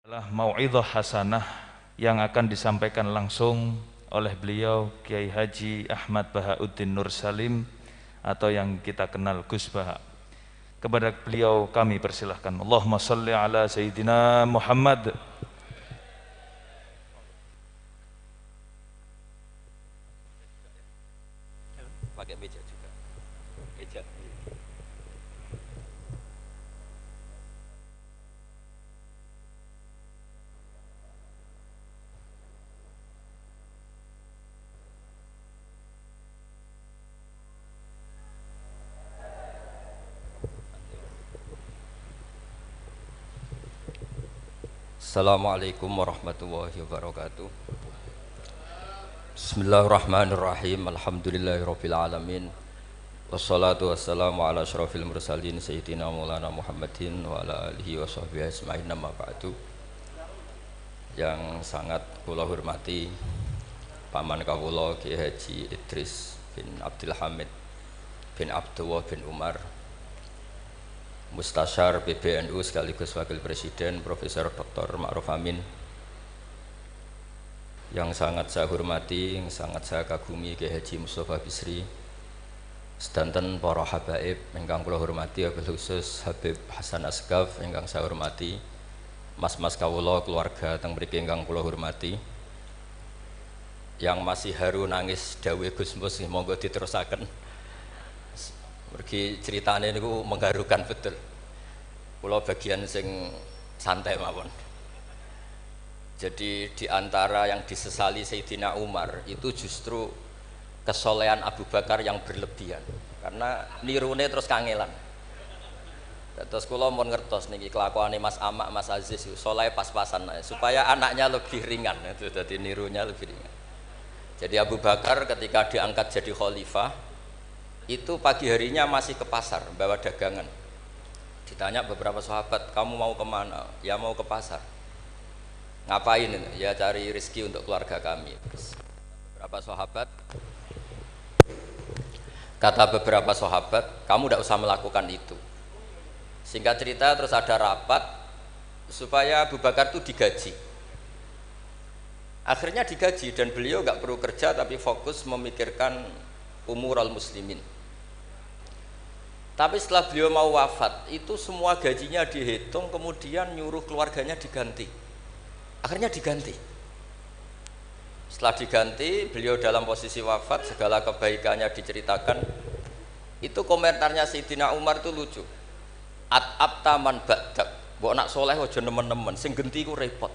adalah mau'idhah hasanah yang akan disampaikan langsung oleh beliau Kiai Haji Ahmad Bahauddin Nur Salim atau yang kita kenal Gus Baha. Kepada beliau kami persilahkan. Allahumma salli ala Sayyidina Muhammad. Pakai meja juga. Meja. Assalamualaikum warahmatullahi wabarakatuh. Bismillahirrahmanirrahim. Alhamdulillahirabbil alamin. Wassalatu wassalamu ala asyrafil mursalin sayyidina Maulana Muhammadin wa ala alihi washabbihi ajmain. Amma ba'du. Yang sangat kula hormati paman kawula Kiai Haji Idris bin Abdul Hamid bin Abdullah bin Umar, Mustasyar PBNU sekaligus Wakil Presiden Profesor Dr. Ma'ruf Amin, yang sangat saya hormati, yang sangat saya kagumi Kiai Haji Mustafa Bisri, sedanten para habaib ingkang kula hormati, wabil khusus Habib Hasan Asgaf ingkang saya hormati, mas-mas kawula keluarga teng mriki ingkang kula hormati, yang masih haru nangis dawuh Gus Mus monggo diterusaken. Mergi ceritane niku mengharukan betul. Kula bagian sing santai mawon. Jadi di antara yang disesali Sayyidina Umar itu justru kesolehan Abu Bakar yang berlebihan. Karena nirune terus kangelan. Terus kula mun ngertos niki kelakuane Mas Amak, Mas Aziz soleh pas-pasan supaya anaknya lebih ringan itu, jadi nirunya lebih ringan. Jadi Abu Bakar ketika diangkat jadi khalifah itu pagi harinya masih ke pasar bawa dagangan. Ditanya beberapa sahabat, kamu mau kemana? Ya mau ke pasar. Ngapain itu? Ya cari rezeki untuk keluarga kami. Terus kata beberapa sahabat, kamu tidak usah melakukan itu. Singkat cerita terus ada rapat supaya Abu Bakar itu digaji. Akhirnya digaji dan beliau nggak perlu kerja tapi fokus memikirkan umurul muslimin. Tapi setelah beliau mau wafat itu semua gajinya dihitung, kemudian nyuruh keluarganya diganti. Akhirnya diganti. Setelah diganti beliau dalam posisi wafat, segala kebaikannya diceritakan. Itu komentarnya Sayyidina Umar itu lucu. At-abta man ba'dak, mbok nak soleh aja nemen-nemen, sing genti ku repot.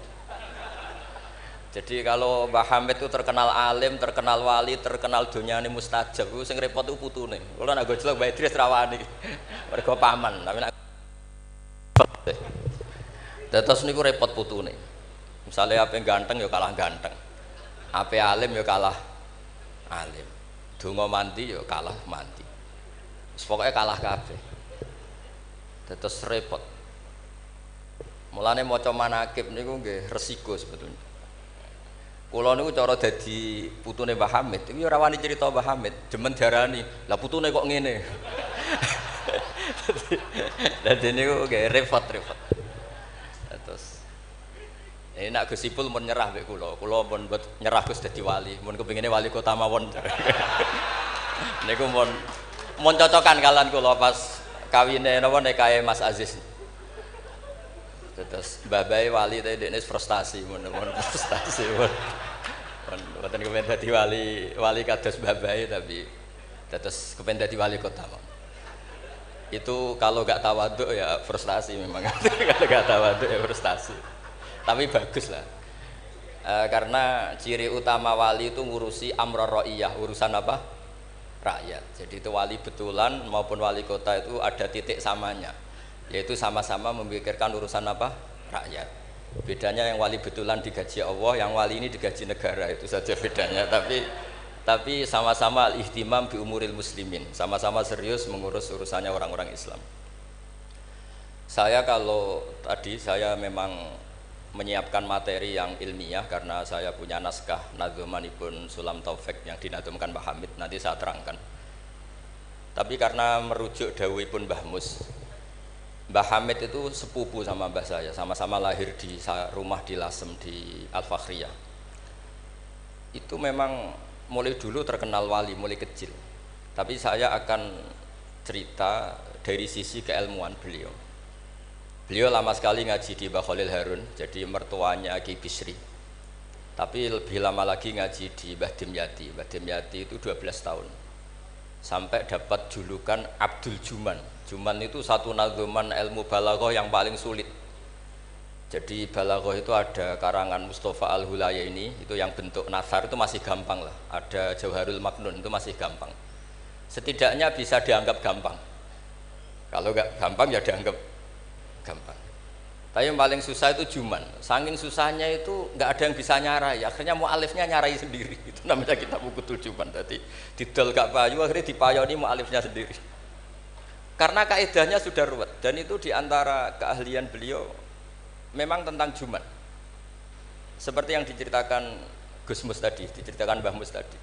Jadi kalau Mbah Hamid itu terkenal alim, terkenal wali, terkenal donyane mustajab, itu sing repot itu putune. Kula nek gojlok Mbah Idris rawani. Mergo paman, tapi nek terus niku repot putune. Misalnya ape ganteng ya kalah ganteng. Ape alim ya kalah alim. Donga mandi ya kalah mandi. Pokoke kalah kabeh. Terus repot. Mulane maca manaqib niku nggih resiko sebetulnya. Kula niku cara dadi putune Mbah Hamid, iki ora wani crita Mbah Hamid, demen diarani, lah putune kok ngene. Dadi niku nggih repot-repot. Terus nak Gus Ipul mun nyerah mek kula mun mbet nyerah Gus dadi wali, mun kepingine wali kota mawon. Niku mun cocokan kalian kula pas kawine napa nikahe Mas Aziz. Terus Mbah Bae wali teh dekne frustasi mun frustasi mun. Mboten kepen dadi wali kados Mbah Bae tapi terus kepen dadi wali kota. Itu kalau enggak tawaduk ya frustasi memang. Kalau enggak tawaduk ya frustasi. Tapi bagus lah. Karena ciri utama wali itu ngurusi amror ra'iyah, urusan apa? Rakyat. Jadi itu wali betulan maupun wali kota itu ada titik samanya, yaitu sama-sama memikirkan urusan apa? Rakyat. Bedanya yang wali betulan digaji Allah, yang wali ini digaji negara, itu saja bedanya. Tapi sama-sama al-ihtimam bi umuril muslimin, sama-sama serius mengurus urusannya orang-orang Islam. Saya kalau tadi saya memang menyiapkan materi yang ilmiah karena saya punya naskah nadzumanipun Sulam Taufik yang dinadzumkan Mbah Hamid, nanti saya terangkan. Tapi karena merujuk dawuhipun Mbah Mus, Mbah Hamid itu sepupu sama mbah saya, sama-sama lahir di rumah di Lasem di Al-Fakhriyah. Itu memang mulai dulu terkenal wali, mulai kecil. Tapi saya akan cerita dari sisi keilmuan beliau. Beliau lama sekali ngaji di Mbah Khalil Harun, jadi mertuanya Ki Bisri. Tapi lebih lama lagi ngaji di Mbah Dimyati. Mbah Dimyati itu 12 tahun. Sampai dapat julukan Abdul Juman. Juman itu satu nadzuman ilmu balaghah yang paling sulit. Jadi balaghah itu ada karangan Mustafa Al-Hulayaini, itu yang bentuk nasar itu masih gampang lah. Ada Jauharul Maknun itu masih gampang. Setidaknya bisa dianggap gampang. Kalau nggak gampang ya dianggap gampang. Tapi yang paling susah itu Juman. Saking susahnya itu nggak ada yang bisa nyarai. Akhirnya mu'alifnya nyarai sendiri. Itu namanya kitab Bukutul Juman. Tadi didol gak payu, akhirnya dipayoni mu'alifnya sendiri. Karena kaidahnya sudah ruwet. Dan itu diantara keahlian beliau memang tentang Juman. Seperti yang diceritakan Gus Mus tadi, diceritakan Mbah Mus tadi.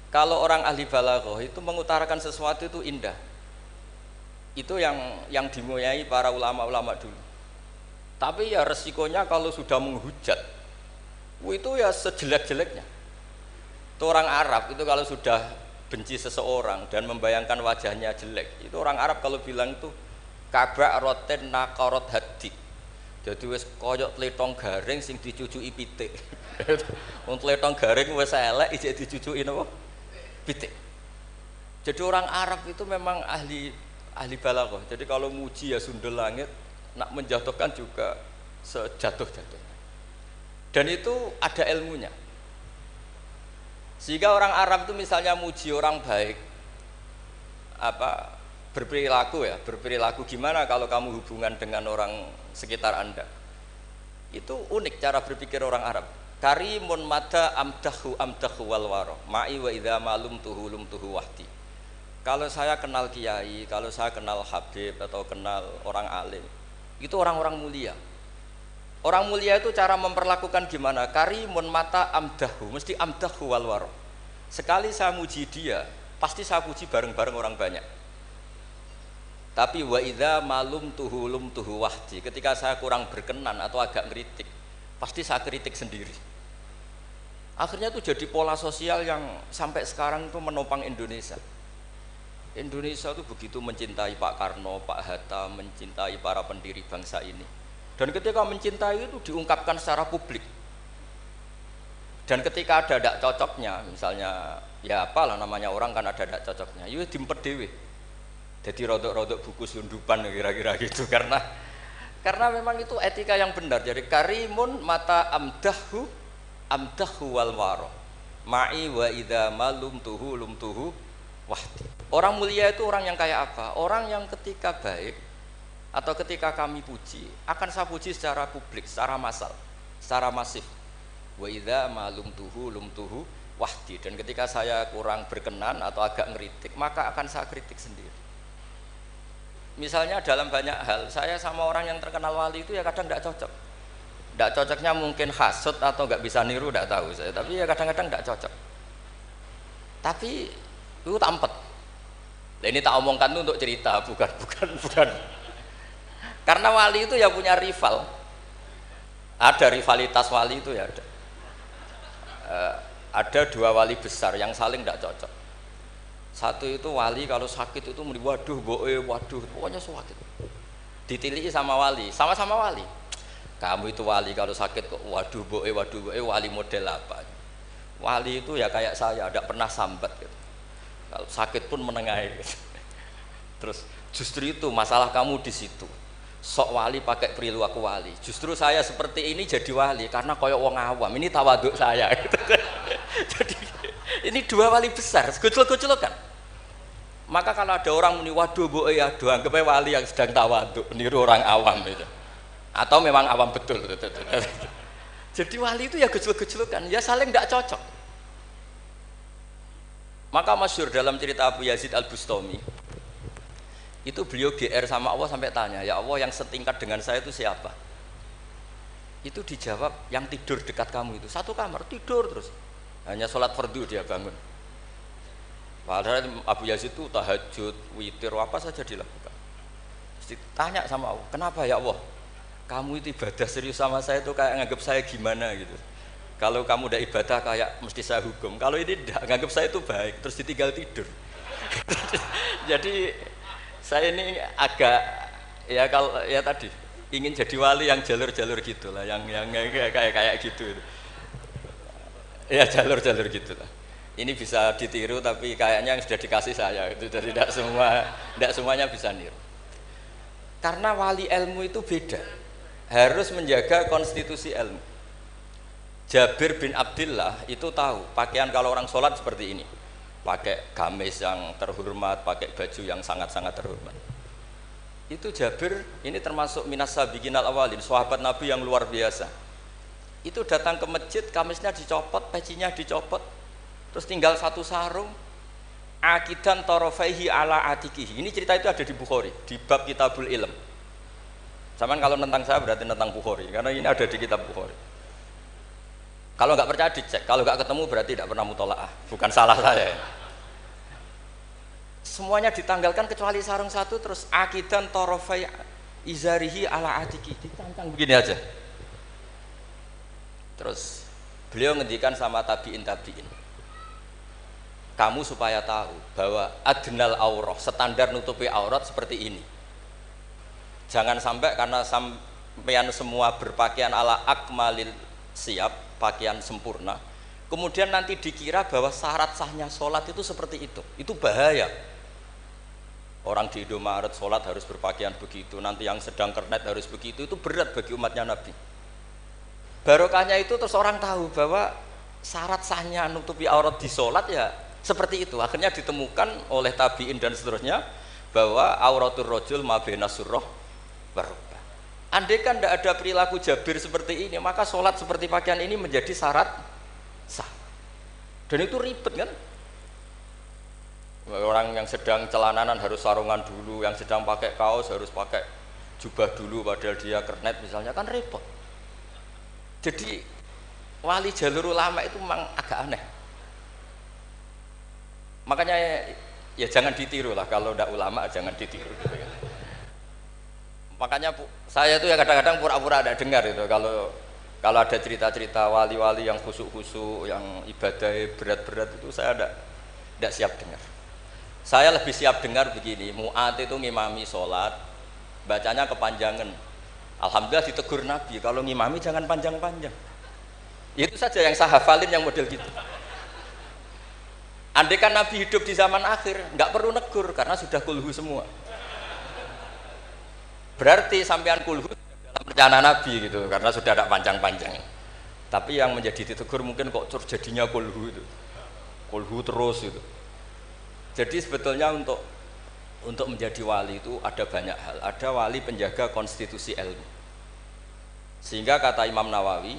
Kalau orang ahli balaghah itu mengutarakan sesuatu itu indah. Itu yang dimulai para ulama-ulama dulu. Tapi ya resikonya kalau sudah menghujat, itu ya sejelek-jeleknya. Itu orang Arab itu kalau sudah benci seseorang dan membayangkan wajahnya jelek, itu orang Arab kalau bilang itu kabak roten nakarot hadi. Jadi wis koyok tletong garing sing dicucuki pitik. Wong tletong garing wis elek ijek dicucuki napa? Pitik. Jadi orang Arab itu memang ahli balaghah. Jadi kalau muji ya sundel langit, nak menjatuhkan juga sejatuh-jatuhnya. Dan itu ada ilmunya. Sehingga orang Arab itu misalnya muji orang baik, berperilaku gimana kalau kamu hubungan dengan orang sekitar Anda. Itu unik cara berpikir orang Arab. Karimun mata amdahu wal waro ma'i wa idza malum tuhu wahdi. Kalau saya kenal kiai, kalau saya kenal habib atau kenal orang alim, itu orang-orang mulia. Orang mulia itu cara memperlakukan gimana? Karimun mata amdahu, mesti amdahu wal waro. Sekali saya muji dia, pasti saya puji bareng-bareng orang banyak. Tapi wa idza malum tuhu wahdi, ketika saya kurang berkenan atau agak ngeritik, pasti saya kritik sendiri. Akhirnya itu jadi pola sosial yang sampai sekarang itu menopang Indonesia. Indonesia itu begitu mencintai Pak Karno, Pak Hatta, mencintai para pendiri bangsa ini. Dan ketika mencintai itu diungkapkan secara publik. Dan ketika ada tidak cocoknya, misalnya ya apalah namanya orang kan ada tidak cocoknya, ya diempet dhewe. Jadi rodok-rodok buku sundupan kira-kira gitu karena memang itu etika yang benar. Jadi karimun mata amdahu wal waro ma'i wa idza malum tuhu wahdi. Orang mulia itu orang yang kayak apa? Orang yang ketika baik atau ketika kami puji akan saya puji secara publik, secara massal, secara masif. Wa idza malum tuhu wahdi. Dan ketika saya kurang berkenan atau agak ngeritik, maka akan saya kritik sendiri. Misalnya dalam banyak hal saya sama orang yang terkenal wali itu ya kadang tidak cocok. Tidak cocoknya mungkin hasut atau nggak bisa niru, tidak tahu saya. Tapi ya kadang-kadang tidak cocok. Tapi itu tampet. Nah, ini tak omongkan itu untuk cerita, bukan. Karena wali itu ya punya rival. Ada rivalitas wali itu ya ada. Ada dua wali besar yang saling tidak cocok. Satu itu wali kalau sakit itu waduh pokoknya sakit. Ditiliki sama wali, sama-sama wali. Kamu itu wali kalau sakit kok waduh boe wali model apa? Wali itu ya kayak saya, tidak pernah sambat gitu. Kalau sakit pun menengahi gitu. Terus justru itu masalah kamu di situ. Sok wali pakai perilaku wali. Justru saya seperti ini jadi wali karena koyok wong awam. Ini tawaduk saya gitu. Jadi ini dua wali besar, gojol-gojolokan. Maka kalau ada orang muni waduh boe aduh anggap aja wali yang sedang tawaduk, niru orang awam itu. Atau memang awam betul. Jadi wali itu ya gejol-gejolokan, ya saling tidak cocok. Maka masyhur dalam cerita Abu Yazid Al-Bustami, itu beliau GR sama Allah sampai tanya, ya Allah yang setingkat dengan saya itu siapa? Itu dijawab yang tidur dekat kamu itu, satu kamar tidur terus, hanya sholat fardu dia bangun. Padahal Abu Yazid itu tahajud, witir, apa saja dilakukan. Terus ditanya sama Allah, kenapa ya Allah? Kamu itu ibadah serius sama saya itu kayak nganggap saya gimana gitu. Kalau kamu udah ibadah kayak mesti saya hukum. Kalau ini tidak, nganggap saya itu baik, terus ditinggal tidur. Jadi saya ini agak ya kalau ya tadi ingin jadi wali yang jalur-jalur gitulah, yang kayak gitu itu. Ya jalur-jalur gitulah. Ini bisa ditiru tapi kayaknya yang sudah dikasih saya itu, jadi tidak semuanya bisa niru. Karena wali ilmu itu beda, harus menjaga konstitusi ilmu. Jabir bin Abdullah itu tahu pakaian kalau orang sholat seperti ini, pakai gamis yang terhormat, pakai baju yang sangat-sangat terhormat. Itu Jabir ini termasuk minas sabiqinal awalin, sahabat Nabi yang luar biasa. Itu datang ke masjid, gamisnya dicopot, pecinya dicopot, terus tinggal satu sarung, akidan torofaihi ala atikihi. Ini cerita itu ada di Bukhari, di bab Kitabul Ilm. Zaman kalau tentang saya berarti tentang Bukhari, karena ini ada di kitab Bukhari. Kalau nggak percaya dicek, kalau nggak ketemu berarti tidak pernah mutolaah, bukan salah saya. Semuanya ditanggalkan kecuali sarung satu, terus akidan torofai izarihi ala atiki, ditancang begini aja. Terus beliau ngendikan sama tabiin, kamu supaya tahu bahwa adnal aurah, standar nutupi aurat seperti ini. Jangan sampai karena sampean semua berpakaian ala akmalil siap, pakaian sempurna, kemudian nanti dikira bahwa syarat sahnya sholat itu seperti itu bahaya. Orang di Indomaret sholat harus berpakaian begitu, nanti yang sedang kernet harus begitu, itu berat bagi umatnya Nabi. Barokahnya itu terus orang tahu bahwa syarat sahnya nutupi aurat di sholat ya seperti itu. Akhirnya ditemukan oleh tabiin dan seterusnya bahwa auratul rajul ma baina surrah wa. Andai kan tidak ada perilaku Jabir seperti ini, maka sholat seperti pakaian ini menjadi syarat sah. Dan itu ribet kan? Orang yang sedang celananan harus sarungan dulu, yang sedang pakai kaos harus pakai jubah dulu, padahal dia kernet misalnya, kan repot. Jadi wali jalur ulama itu memang agak aneh. Makanya ya jangan ditiru lah, kalau tidak ulama jangan ditiru. Makanya saya itu ya kadang-kadang pura-pura ada dengar itu kalau ada cerita-cerita wali-wali yang khusyuk-khusyuk, yang ibadah berat-berat itu saya tidak siap dengar. Saya lebih siap dengar begini, Mu'ad itu ngimami sholat, bacanya kepanjangan. Alhamdulillah ditegur Nabi, kalau ngimami jangan panjang-panjang. Itu saja yang saya hafalin yang model gitu. Andai kan Nabi hidup di zaman akhir, nggak perlu negur karena sudah kulhu semua. Berarti sampean kulhu dalam rencana Nabi gitu, karena sudah ada panjang-panjang. Tapi yang menjadi ditegur mungkin kok jadinya kulhu itu, kulhu terus itu. Jadi sebetulnya untuk menjadi wali itu ada banyak hal. Ada wali penjaga konstitusi ilmu. Sehingga kata Imam Nawawi,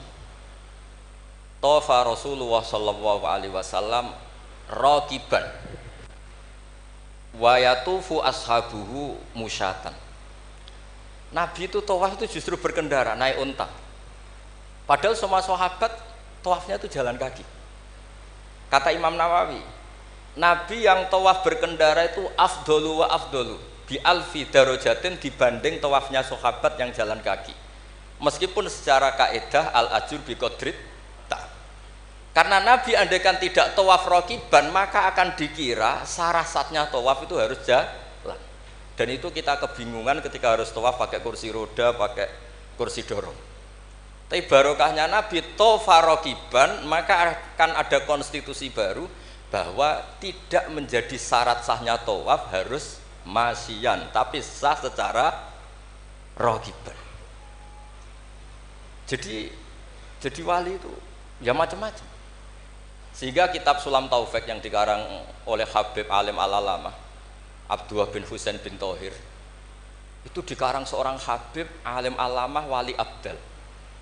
Tofa Rasulullah Sallallahu Alaihi Wasallam raqiban wa yatufu ashabuhu musyatan. Nabi itu tawaf itu justru berkendara, naik unta. Padahal semua sahabat tawafnya itu jalan kaki. Kata Imam Nawawi, Nabi yang tawaf berkendara itu afdolu wa afdolu bi alfi darajatin dibanding tawafnya sahabat yang jalan kaki. Meskipun secara kaidah al ajur bi qadrit ta. Karena Nabi andaikan tidak tawaf raqiban, maka akan dikira syarat-syaratnya tawaf itu harus jalan. Dan itu kita kebingungan ketika harus tawaf pakai kursi roda, pakai kursi dorong. Tapi barokahnya Nabi tawaf raqiban, maka akan ada konstitusi baru bahwa tidak menjadi syarat sahnya tawaf harus masyian, tapi sah secara raqiban. Jadi wali itu ya macam-macam. Sehingga kitab Sulam Taufik yang dikarang oleh Habib Alim Al-Alamah Abdullah bin Husain bin Thohir itu dikarang seorang Habib Alim Alamah Wali Abdal.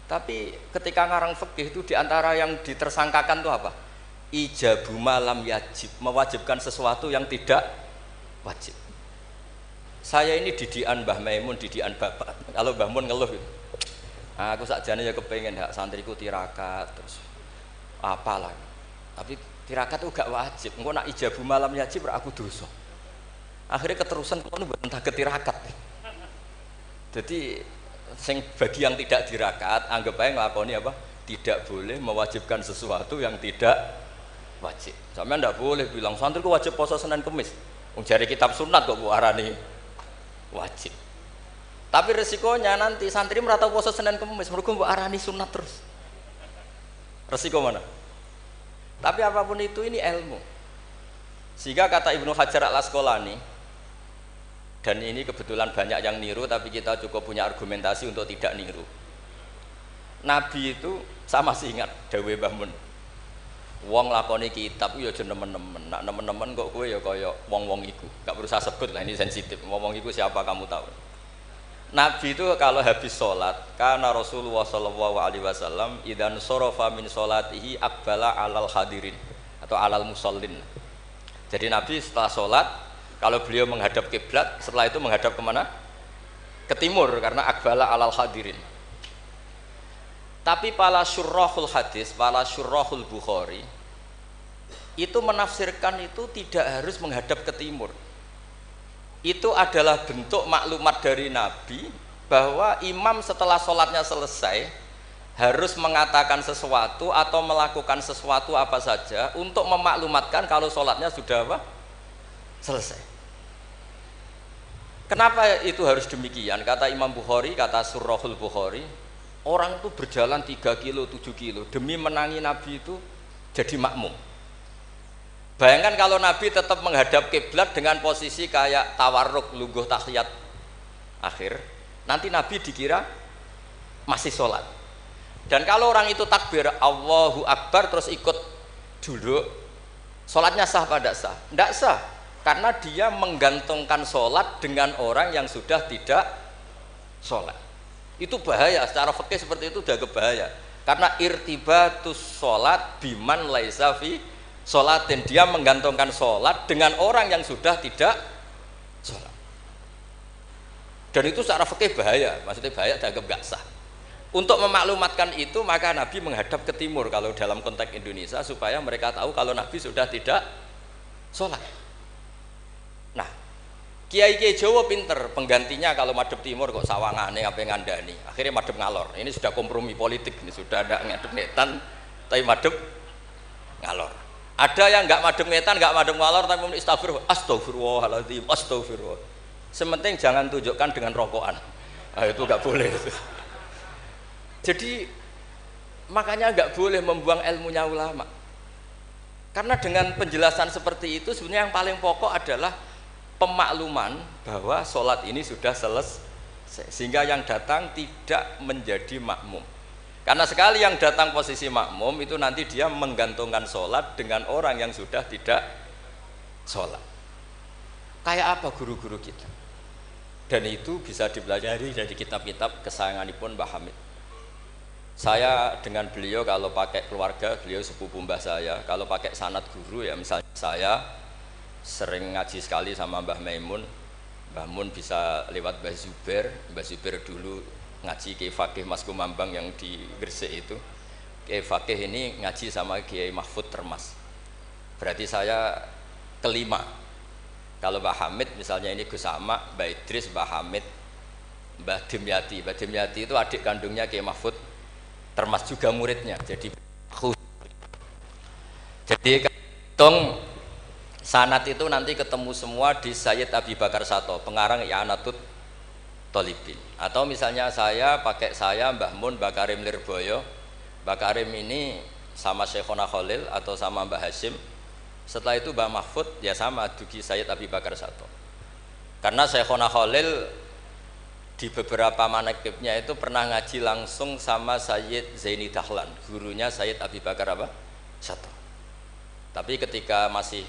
Tapi ketika ngarang fikih itu diantara yang ditersangkakan itu apa? Ijabu malam yajib, mewajibkan sesuatu yang tidak wajib. Saya ini didikan Mbah Maimun, didikan bapak. Kalau Mbah Mun ngeluh gitu, aku sakjane ya kepengen hak santriku tirakat terus apalah. Tapi tirakat itu gak wajib. Engko nak ijabu malam yajib aku dosa. Akhirnya keterusan kalau buat entah ketirakat. Jadi sing bagi yang tidak dirakaat anggap aja ngelakoni apa? Tidak boleh mewajibkan sesuatu yang tidak wajib. Sampeyan ndak boleh bilang santri ku wajib poso Senin Kemis. Wong jare kitab sunat kok mbok arani wajib. Tapi resikonya nanti santri merata poso Senin Kemis mergo mbok arani sunat terus. Resiko mana? Tapi apapun itu ini ilmu. Sehingga kata Ibnu Hajar Al-Asqalani, dan ini kebetulan banyak yang niru tapi kita cukup punya argumentasi untuk tidak niru. Nabi itu sama sih ingat dawuh Mbah Mun. Wong lakoni kitab ya aja nemen-nemen. Nak nemen-nemen kok kowe ya kaya wong-wong iku. Gak berusaha sebut lah, ini sensitif. Wong-wong iku siapa kamu tahu. Nabi itu kalau habis sholat, karena Rasulullah SAW idan sorofa min sholatihi akbala alal hadirin atau alal musallin. Jadi Nabi setelah sholat, kalau beliau menghadap kiblat, setelah itu menghadap kemana? Ke timur, karena akbala alal hadirin. Tapi para syurrahul hadis, para syurrahul Bukhari itu menafsirkan itu tidak harus menghadap ke timur. Itu adalah bentuk maklumat dari Nabi bahwa imam setelah sholatnya selesai harus mengatakan sesuatu atau melakukan sesuatu apa saja untuk memaklumatkan kalau sholatnya sudah apa? Selesai. Kenapa itu harus demikian? Kata Imam Bukhari, kata Surahul Bukhari, orang itu berjalan 3 kilo, 7 kilo demi menangi Nabi itu jadi makmum. Bayangkan kalau Nabi tetap menghadap kiblat dengan posisi kayak tawarruk lungguh tahiyat akhir, nanti Nabi dikira masih sholat. Dan kalau orang itu takbir Allahu Akbar terus ikut duduk, sholatnya sah apa tidak sah? Tidak sah, karena dia menggantungkan sholat dengan orang yang sudah tidak sholat. Itu bahaya, secara fikih seperti itu udah kebahaya. Karena irtibatus sholat biman laisa fi sholatin, dia menggantungkan sholat dengan orang yang sudah tidak sholat. Dan itu secara fikih bahaya, maksudnya bahaya dianggap gak sah. Untuk memaklumatkan itu maka Nabi menghadap ke timur kalau dalam konteks Indonesia, supaya mereka tahu kalau Nabi sudah tidak sholat. Nah, kiai-kiai Jawa pinter, penggantinya kalau madhep timur kok sawangane apa ngandani, akhirnya madhep ngalor. Ini sudah kompromi politik, ini sudah ada ngadep netan tapi madhep ngalor. Ada yang nggak madem ngetan, nggak madem ngalor, tapi muni astagfirullahaladzim, astagfirullah. Sementing jangan tunjukkan dengan rokokan. Nah, itu nggak boleh. Jadi makanya nggak boleh membuang ilmunya ulama. Karena dengan penjelasan seperti itu sebenarnya yang paling pokok adalah pemakluman bahwa sholat ini sudah selesai, sehingga yang datang tidak menjadi makmum. Karena sekali yang datang posisi makmum itu nanti dia menggantungkan sholat dengan orang yang sudah tidak sholat. Kayak apa guru-guru kita? Dan itu bisa dipelajari dari kitab-kitab kesayanganipun Mbah Hamid. Saya dengan beliau kalau pakai keluarga, beliau sepupu mbah saya. Kalau pakai sanad guru ya misalnya saya sering ngaji sekali sama Mbah Maimun. Mbah Mun bisa lewat Mbah Zubair. Mbah Zubair dulu ngaji Kiai Fakih Mas Kumambang yang di Gresik itu. Kiai Fakih ini ngaji sama Kiai Mahfud Termas. Berarti saya kelima. Kalau Mbah Hamid misalnya ini Gus Sama, Mbah Idris, Mbah Hamid, Mbah Dimyati. Mbah Dimyati itu adik kandungnya Kiai Mahfud Termas, juga muridnya. Jadi hitung sanad itu nanti ketemu semua di Sayyid Abi Bakar Sato, pengarang I'anatut Thalibin. Atau misalnya saya pakai Mbah Mun, Mbah Karim Lirboyo. Mbah Karim ini sama Syekhona Khalil atau sama Mbah Hashim. Setelah itu Mbah Mahfud ya sama dugi Sayyid Abi Bakar Sato. Karena Syekhona Khalil di beberapa manaqibnya itu pernah ngaji langsung sama Sayyid Zaini Dahlan, gurunya Sayyid Abi Bakar apa? Sato. Tapi ketika masih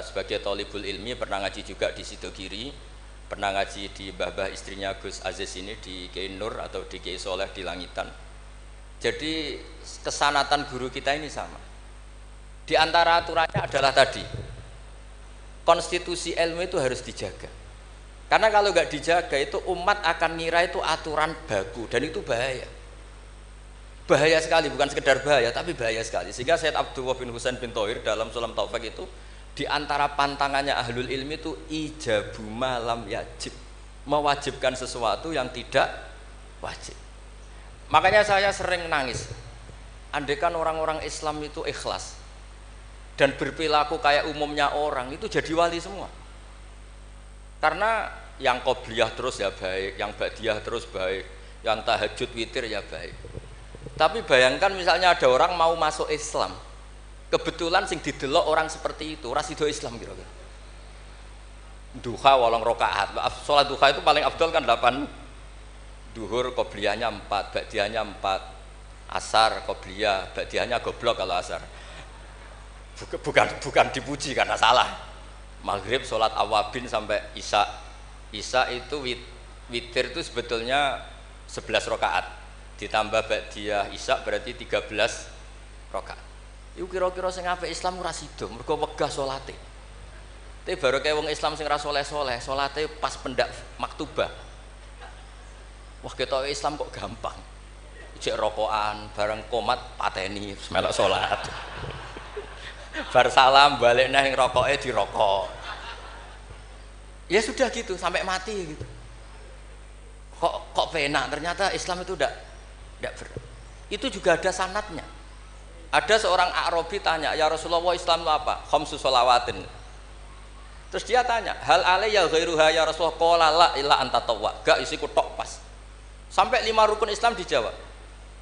sebagai thalibul ilmi pernah ngaji juga di Sidogiri, pernah ngaji di mbah-mbah istrinya Gus Aziz ini di Kiai Nur atau di Kiai Soleh di Langitan. Jadi kesanatan guru kita ini sama. Di antara aturannya adalah tadi, konstitusi ilmu itu harus dijaga. Karena kalau nggak dijaga itu umat akan ngira itu aturan baku, dan itu bahaya. Bahaya sekali, bukan sekedar bahaya tapi bahaya sekali. Sehingga Sayyid Abdullah bin Husain bin Thohir dalam Sulam Taufik itu di antara pantangannya ahlul ilmi itu ijabu malam yajib, mewajibkan sesuatu yang tidak wajib. Makanya saya sering nangis. Andaikan orang-orang Islam itu ikhlas dan berperilaku kayak umumnya orang, itu jadi wali semua. Karena yang qobliyah terus ya baik, yang ba'diyah terus baik, yang tahajud witir ya baik. Tapi bayangkan misalnya ada orang mau masuk Islam, kebetulan sing didelok orang seperti itu, ora sida Islam kira-kira. Duha 8 rakaat. Salat duha itu paling afdal kan 8. Duhur qobliyahnya 4, ba'diyahnya 4. Asar qobliyah, ba'diyahnya goblok kalau asar. Bukan dipuji karena salah. Maghrib salat awabin sampai isya. Isya itu witir itu sebetulnya 11 rakaat. Ditambah ba'diyah isya berarti 13 rakaat. Iku kira-kira sing apik Islam ora sida, mergo wegah salate. Tapi baru kayak wong Islam sing ra soleh-soleh, salate pas pendak maktubah. Wah ketok Islam kok gampang. Ijek rokokan, bareng komat pateni melok salat. Bar salam balik nang rokoke dirokok. Ya sudah gitu sampai mati gitu. Kok penak, ternyata Islam itu tidak berat. Itu juga ada sanadnya. Ada seorang Arabi tanya, "Ya Rasulullah, Islam itu apa?" "Khamsu shalawatin." Terus dia tanya, "Hal alayya ghairuha ya Rasulullah?" "Qala la illa anta tawwa." Gak isiku tok pas. Sampai 5 rukun Islam dijawab.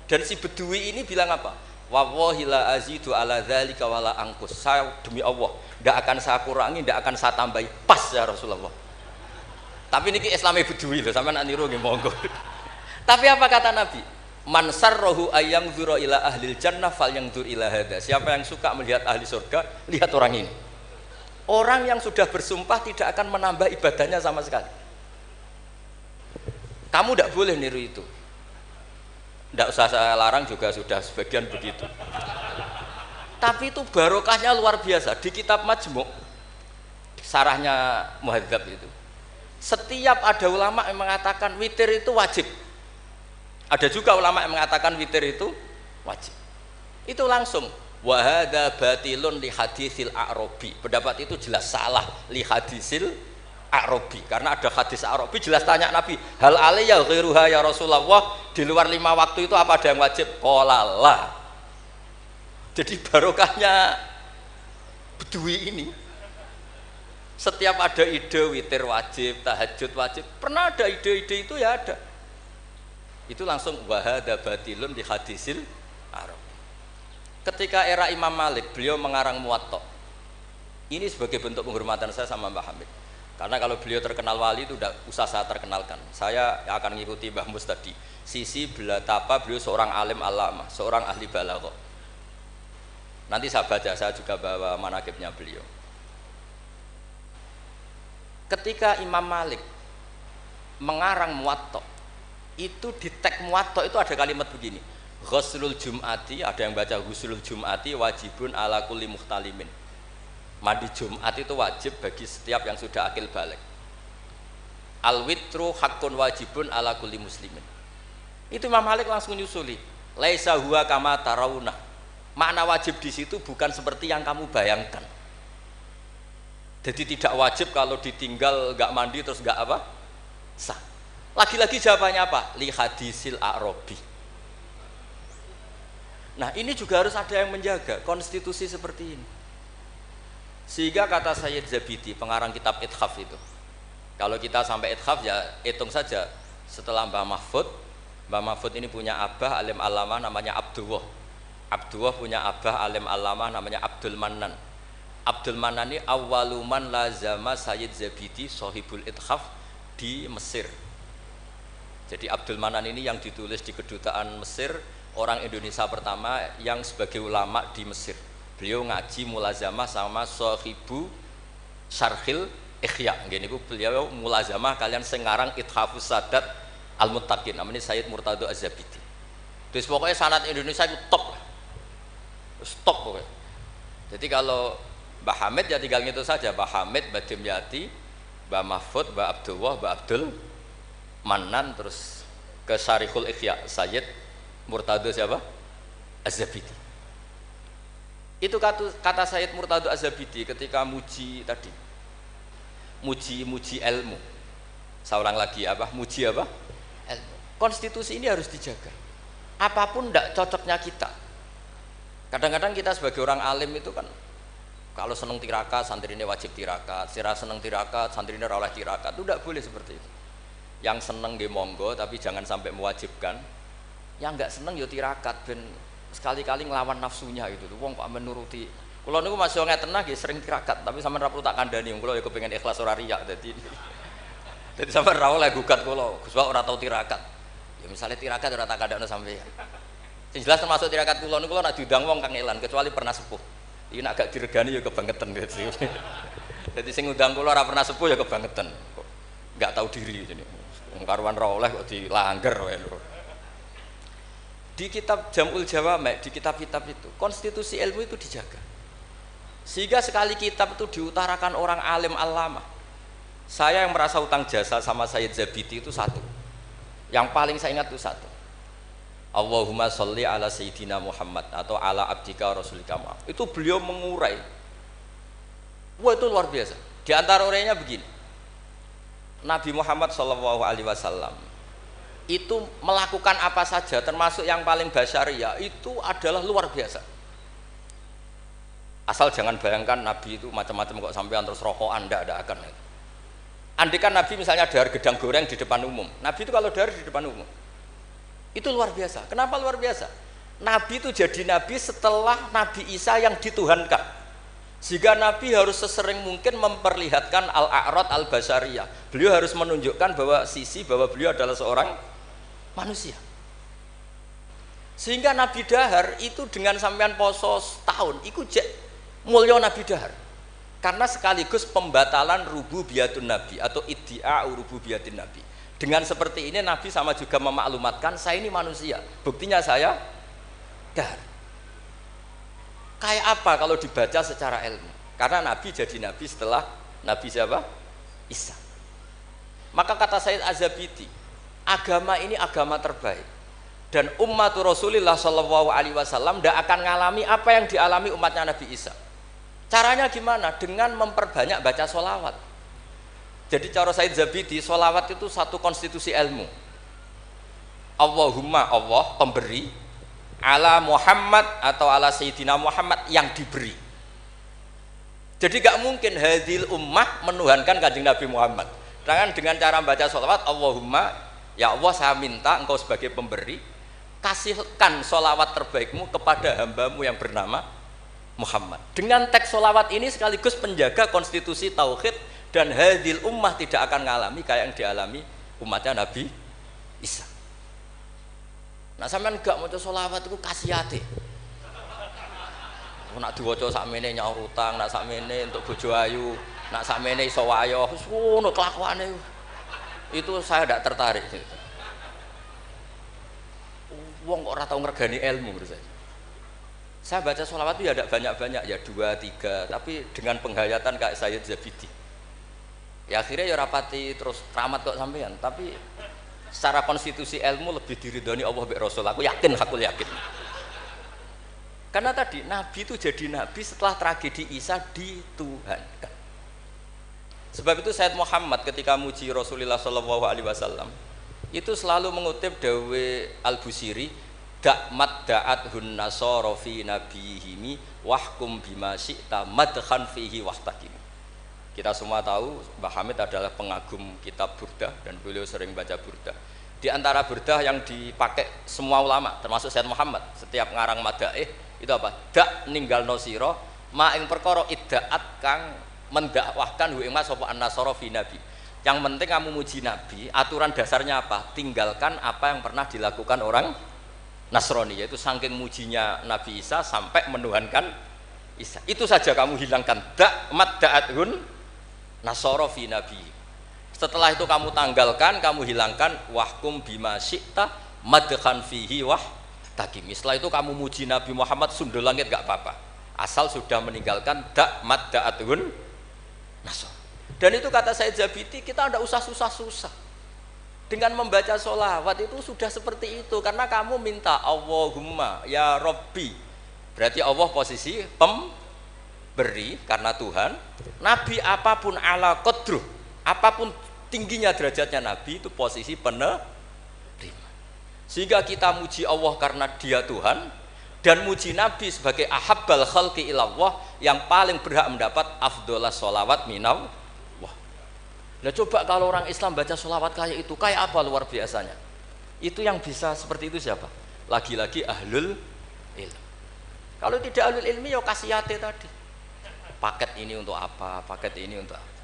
Dan si Bedui ini bilang apa? "Wallahi la azidu ala dzalika wala angkus." Saya demi Allah, tidak akan saya kurangi, tidak akan saya tambahi. Pas ya Rasulullah. Tapi niki Islami Bedui loh, sampean nak niru nggih monggo. Tapi apa kata Nabi? "Man sarrahu ayyang dzura ila ahlil jannah falyangdzur ila hadza." Siapa yang suka melihat ahli surga, lihat orang ini. Orang yang sudah bersumpah tidak akan menambah ibadahnya sama sekali. Kamu tidak boleh niru itu. Tidak usah saya larang juga sudah sebagian begitu. Tapi itu barokahnya luar biasa. Di kitab Majmu' sarahnya Muhadzab itu, setiap ada ulama yang mengatakan witir itu wajib. Ada juga ulama yang mengatakan witir itu wajib. Itu langsung wa hadza batilun li hadisil a'rabi. Pendapat itu jelas salah li hadisil a'rabi, karena ada hadis A'rabi jelas tanya Nabi, "Hal alayya ghairuha ya Rasulullah?" Di luar 5 waktu itu apa ada yang wajib? Qala la. Jadi barokahnya Bedui ini, setiap ada ide witir wajib, tahajud wajib, pernah ada ide-ide itu ya ada. Itu langsung wa hadza batilun li hadisil a'rabi. Ketika era Imam Malik, beliau mengarang Muwatta. Ini sebagai bentuk penghormatan saya sama Mbah Hamid. Karena kalau beliau terkenal wali itu tidak usah saya terkenalkan. Saya akan mengikuti Mbah Mus tadi. Sisi betapa beliau seorang alim alama, seorang ahli balaghah. Nanti saya baca, saya juga bawa manaqibnya beliau. Ketika Imam Malik mengarang Muwatta, itu di teks Muwatta itu ada kalimat begini. Ghuslul Jum'ati, ada yang baca Ghuslul Jum'ati wajibun ala kulli muhtalimin. Mandi Jumat itu wajib bagi setiap yang sudah akil balik. Al-witru hakun wajibun ala kulli muslimin. Itu Imam Malik langsung nyusuli. Laisa huwa kama tarawna. Makna wajib di situ bukan seperti yang kamu bayangkan. Jadi tidak wajib kalau ditinggal nggak mandi terus nggak apa? Sah. Lagi-lagi jawabannya apa? Li hadisil a'rabi. Nah, ini juga harus ada yang menjaga konstitusi seperti ini. Sehingga kata Sayyid Zabidi, pengarang kitab Ithaf itu, kalau kita sampai Ithaf ya hitung saja setelah Mbah Mahfud ini punya abah alim alamah namanya Abdullah. Abdullah punya abah alim alamah namanya Abdul Mannan. Abdul Mannan ini awaluman lazama Sayyid Zabidi sohibul Ithaf di Mesir. Jadi Abdul Mannan ini yang ditulis di kedutaan Mesir, orang Indonesia pertama yang sebagai ulama di Mesir. Beliau ngaji mulazamah sama Sohibu Syarhil Ikhya. Gini beliau mulazamah kalian sengarang Ithafus Sadat Al-Muttaqin, namanya Sayyid Murtado Az-Zabidi. Terus pokoknya sanad Indonesia itu top, stop pokoknya. Jadi kalau Mbah Hamid ya tinggal gitu saja, Mbah Hamid, Mbah Dimyati, Mbah Mahfud, Mbah Abdullah, Mbah Abdul Mannan, terus ke Syarihul Ikhya Sayyid Murtado siapa? Az-Zabidi. Itu kata Sayyid Murtado Az-Zabidi ketika muji tadi, muji ilmu. Saya ulang lagi apa? Muji apa? Ilmu. Konstitusi ini harus dijaga. Apapun tidak cocoknya kita. Kadang-kadang kita sebagai orang alim itu kan kalau seneng tirakat, santri ini wajib tirakat. Sira seneng tirakat, santri ini oleh tirakat. Itu tidak boleh seperti itu. Yang seneng nggih monggo, tapi jangan sampai mewajibkan. Yang enggak seneng yo tirakat ben sekali-kali ngelawan nafsunya gitu. Wong kok menuruti. Kula niku masih ngeten nggih sering tirakat, tapi sampean ra perlu tak kandhani. Kula ya kepengin ikhlas ora riya dadi. Dadi sampean ra oleh gugat kula, Gus ora tau tirakat. Ya misalnya tirakat ora tak kandhani sampean. Sing jelas termasuk tirakat kula niku nek diundang wong kang elan kecuali pernah sepuh. Iki nek agak diregani ya kebangetan gitu. Dadi sing ngundang kula ora pernah sepuh ya kebangetan. Enggak tahu diri jene. Wong karuan ra oleh kok dilanggar wae. Di kitab Jam'ul Jawami', di kitab-kitab itu, konstitusi ilmu itu dijaga. Sehingga sekali kitab itu diutarakan orang alim alama. Saya yang merasa utang jasa sama Sayyid Zabidi itu satu. Yang paling saya ingat itu satu. Allahumma sholli ala Sayyidina Muhammad atau ala abdika rasulika Muhammad. Itu beliau mengurai. Wah itu luar biasa. Di antara urainya begini. Nabi Muhammad SAW itu melakukan apa saja termasuk yang paling basyariah itu adalah luar biasa. Asal jangan bayangkan Nabi itu macam-macam kok sampean terus rokokan, ndak akan. Andai kan Nabi misalnya dahar gedang goreng di depan umum, Nabi itu kalau dahar di depan umum itu luar biasa. Kenapa luar biasa? Nabi itu jadi Nabi setelah Nabi Isa yang dituhankan, sehingga Nabi harus sesering mungkin memperlihatkan al-a'rad al-basyariyah. Beliau harus menunjukkan bahwa beliau adalah seorang manusia. Sehingga Nabi dahar itu dengan sampean poso setahun itu mulya Nabi dahar, karena sekaligus pembatalan rububiyatun Nabi atau iddia rububiyatin Nabi. Dengan seperti ini Nabi sama juga memaklumatkan saya ini manusia, buktinya saya dahar. Kayak apa kalau dibaca secara ilmu? Karena Nabi jadi Nabi setelah Nabi siapa? Isa. Maka kata Sayyid Az-Zabidi, agama ini agama terbaik. Dan umatur Rasulullah SAW tidak akan ngalami apa yang dialami umatnya Nabi Isa. Caranya gimana? Dengan memperbanyak baca sholawat. Jadi cara Sayyid Zabidi, sholawat itu satu konstitusi ilmu. Allahumma Allah pemberi, ala Muhammad atau ala Sayyidina Muhammad yang diberi. Jadi gak mungkin hadil ummah menuhankan kanjeng Nabi Muhammad. Dengan cara membaca sholawat, Allahumma ya Allah saya minta engkau sebagai pemberi, kasihkan sholawat terbaikmu kepada hambamu yang bernama Muhammad. Dengan teks sholawat ini sekaligus penjaga konstitusi tauhid dan hadil ummah tidak akan mengalami kayak yang dialami umatnya Nabi Isa. Nah sampean gak maca sholawat itu kasihate. Nak diwaca sakmene nyaur utang, nak sakmene untuk bojo ayu, nak sakmene iso wayo, wis ngono kelakuane. Itu saya tidak tertarik. Wong kok ora tau ngregani ilmu menurut saya. Saya baca sholawat itu ya tidak banyak-banyak, ya 2, 3, tapi dengan penghayatan kayak Sayyid Zabidi. Ya akhirnya ya rapati terus keramat kok sampean, tapi secara konstitusi ilmu lebih diridhoni Allah mbek Rasul. Aku yakin. Karena tadi Nabi itu jadi Nabi setelah tragedi Isa dituhankan. Sebab itu Sayyid Muhammad ketika muji Rasulullah SAW itu selalu mengutip dawe Al-Busiri, da'mat da'at hun nasara fi nabihimi wahkum bima syi'ta madkhan fihi wahtakim. Kita semua tahu Mbah Hamid adalah pengagum kitab Burdah dan beliau sering baca Burdah. Di antara Burdah yang dipakai semua ulama termasuk Sayyid Muhammad setiap ngarang madaih itu apa? Dak ninggal nosiro ma ing perkara iddaat kang mendakwahkan hu ing mas sapa an-nasara fi nabi. Yang penting kamu muji Nabi, aturan dasarnya apa? Tinggalkan apa yang pernah dilakukan orang Nasrani, yaitu saking mujinya Nabi Isa sampai menuhankan Isa. Itu saja kamu hilangkan. Da'mat da'athun nasara fi nabi. Setelah itu kamu tanggalkan, kamu hilangkan wahkum bima syi'ta madkhan fihi wah takim. Setelah itu kamu muji Nabi Muhammad sundul langit gak apa-apa. Asal sudah meninggalkan da'mat da'athun nasara. Dan itu kata Sayyid Zabidi, kita tidak usah susah-susah. Dengan membaca sholawat itu sudah seperti itu, karena kamu minta Allahumma ya Rabbi, berarti Allah posisi pemberi karena Tuhan. Nabi apapun ala qadruh, apapun tingginya derajatnya Nabi itu posisi penerima. Sehingga kita muji Allah karena Dia Tuhan dan muji Nabi sebagai ahabbal khalqi ilallah yang paling berhak mendapat afdholas sholawat minallah. Nah coba kalau orang Islam baca sholawat kayak itu, kayak apa luar biasanya? Itu yang bisa seperti itu siapa? Lagi-lagi ahlul ilm. Kalau tidak ahlul ilmi ya kasiyate tadi. Paket ini untuk apa? Paket ini untuk apa?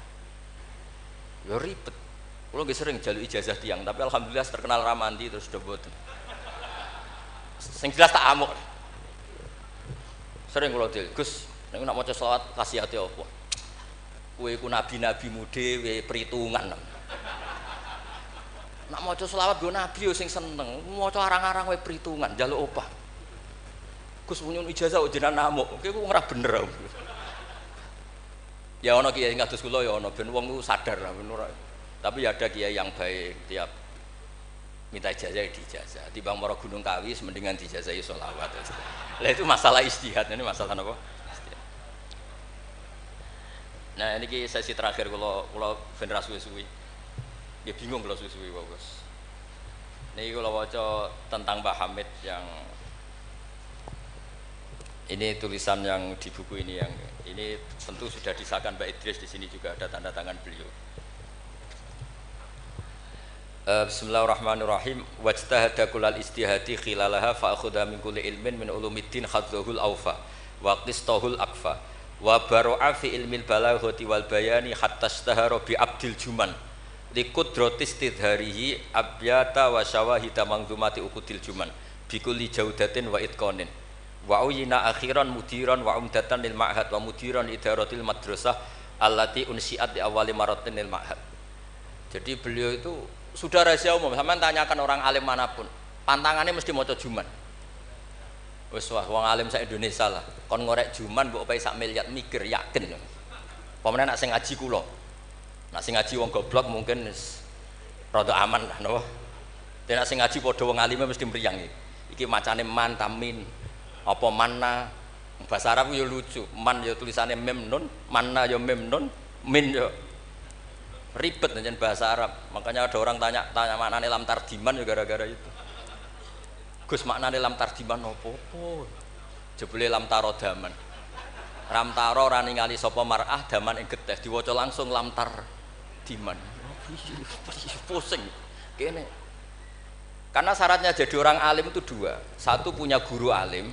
Ya ribet. Kalau nggak sering jalur ijazah tiang, tapi alhamdulillah terkenal ramanti terus udah boten. Sing jelas tak amuk. Sering kalau del, Gus, nek nak maca selawat kasihate apa? Kowe iku nabi-nabimu dhewe perhitungan. Nak maca selawat go nabi yo sing seneng, maca arang-arang wae perhitungan, njaluk opah. Gus punya ijazah kok jenengan amuk, kowe ku ora bener. Ya ana kiai kados kula ya ana ben wong ku sadar lah ben ora. Tapi ya ada kiai yang baik, tiap minta ijazah dijazah. Timbang mara Gunung Kawi mendingan dijazahi sholawat. Lah itu masalah istihad, ini masalah apa? Istihad. Nah ini sesi terakhir kalau ben ra suwi-suwi. Ya bingung kalau suwi-suwi Gus. Niki kula waca tentang Mbah Hamid yang ini tulisan yang di buku ini yang ini tentu sudah disahkan Mbak Idris, di sini juga ada tanda tangan beliau. Bismillahirrahmanirrahim. Wajtahada kullal istihadi khilalaha fa akhudha min kulli ilmin min ulumiddin khadzuhul awfa wa qistahul akfa wa baro'a fi ilmil balaghati wal bayani hatta istahara bi abdil juman li qudratis tidharihi abyata wa syawahida mangzumati ukudil juman bi kulli jaudatin wa itqanin wa uyina akhiran mudiran wa umdatan lil ma'had wa mudiran idaratil madrasah allati unsiat di awali maratin lil ma'had. Jadi beliau itu sudah rahasia umum, sampean tanyakan orang alim manapun, pantangannya mesti maca juman. Wis wah wong alim sak Indonesia lah, kon ngorek juman mbok opae sak miliar mikir yakin. Pamane nak sing ngaji kula. Nak sing ngaji wong goblok mungkin wis rada aman lah napa. Nek nak sing ngaji padha wong alime mesti mriyang iki. Iki macane man tamin apa manna. Bahasa Arab yo lucu. Man yo tulisannya mem nun, manna yo mem nun, min yo ribet dengan bahasa Arab. Makanya ada orang tanya maknane lam tardiman ya gara-gara itu. Gus maknane lam tardiman opo? Jebule lam tarodaman. Ram taro ora ningali sapa mar'ah daman ing getih diwaca langsung lam tardiman. Pusing. Kene. Karena syaratnya jadi orang alim itu dua. Satu punya guru alim,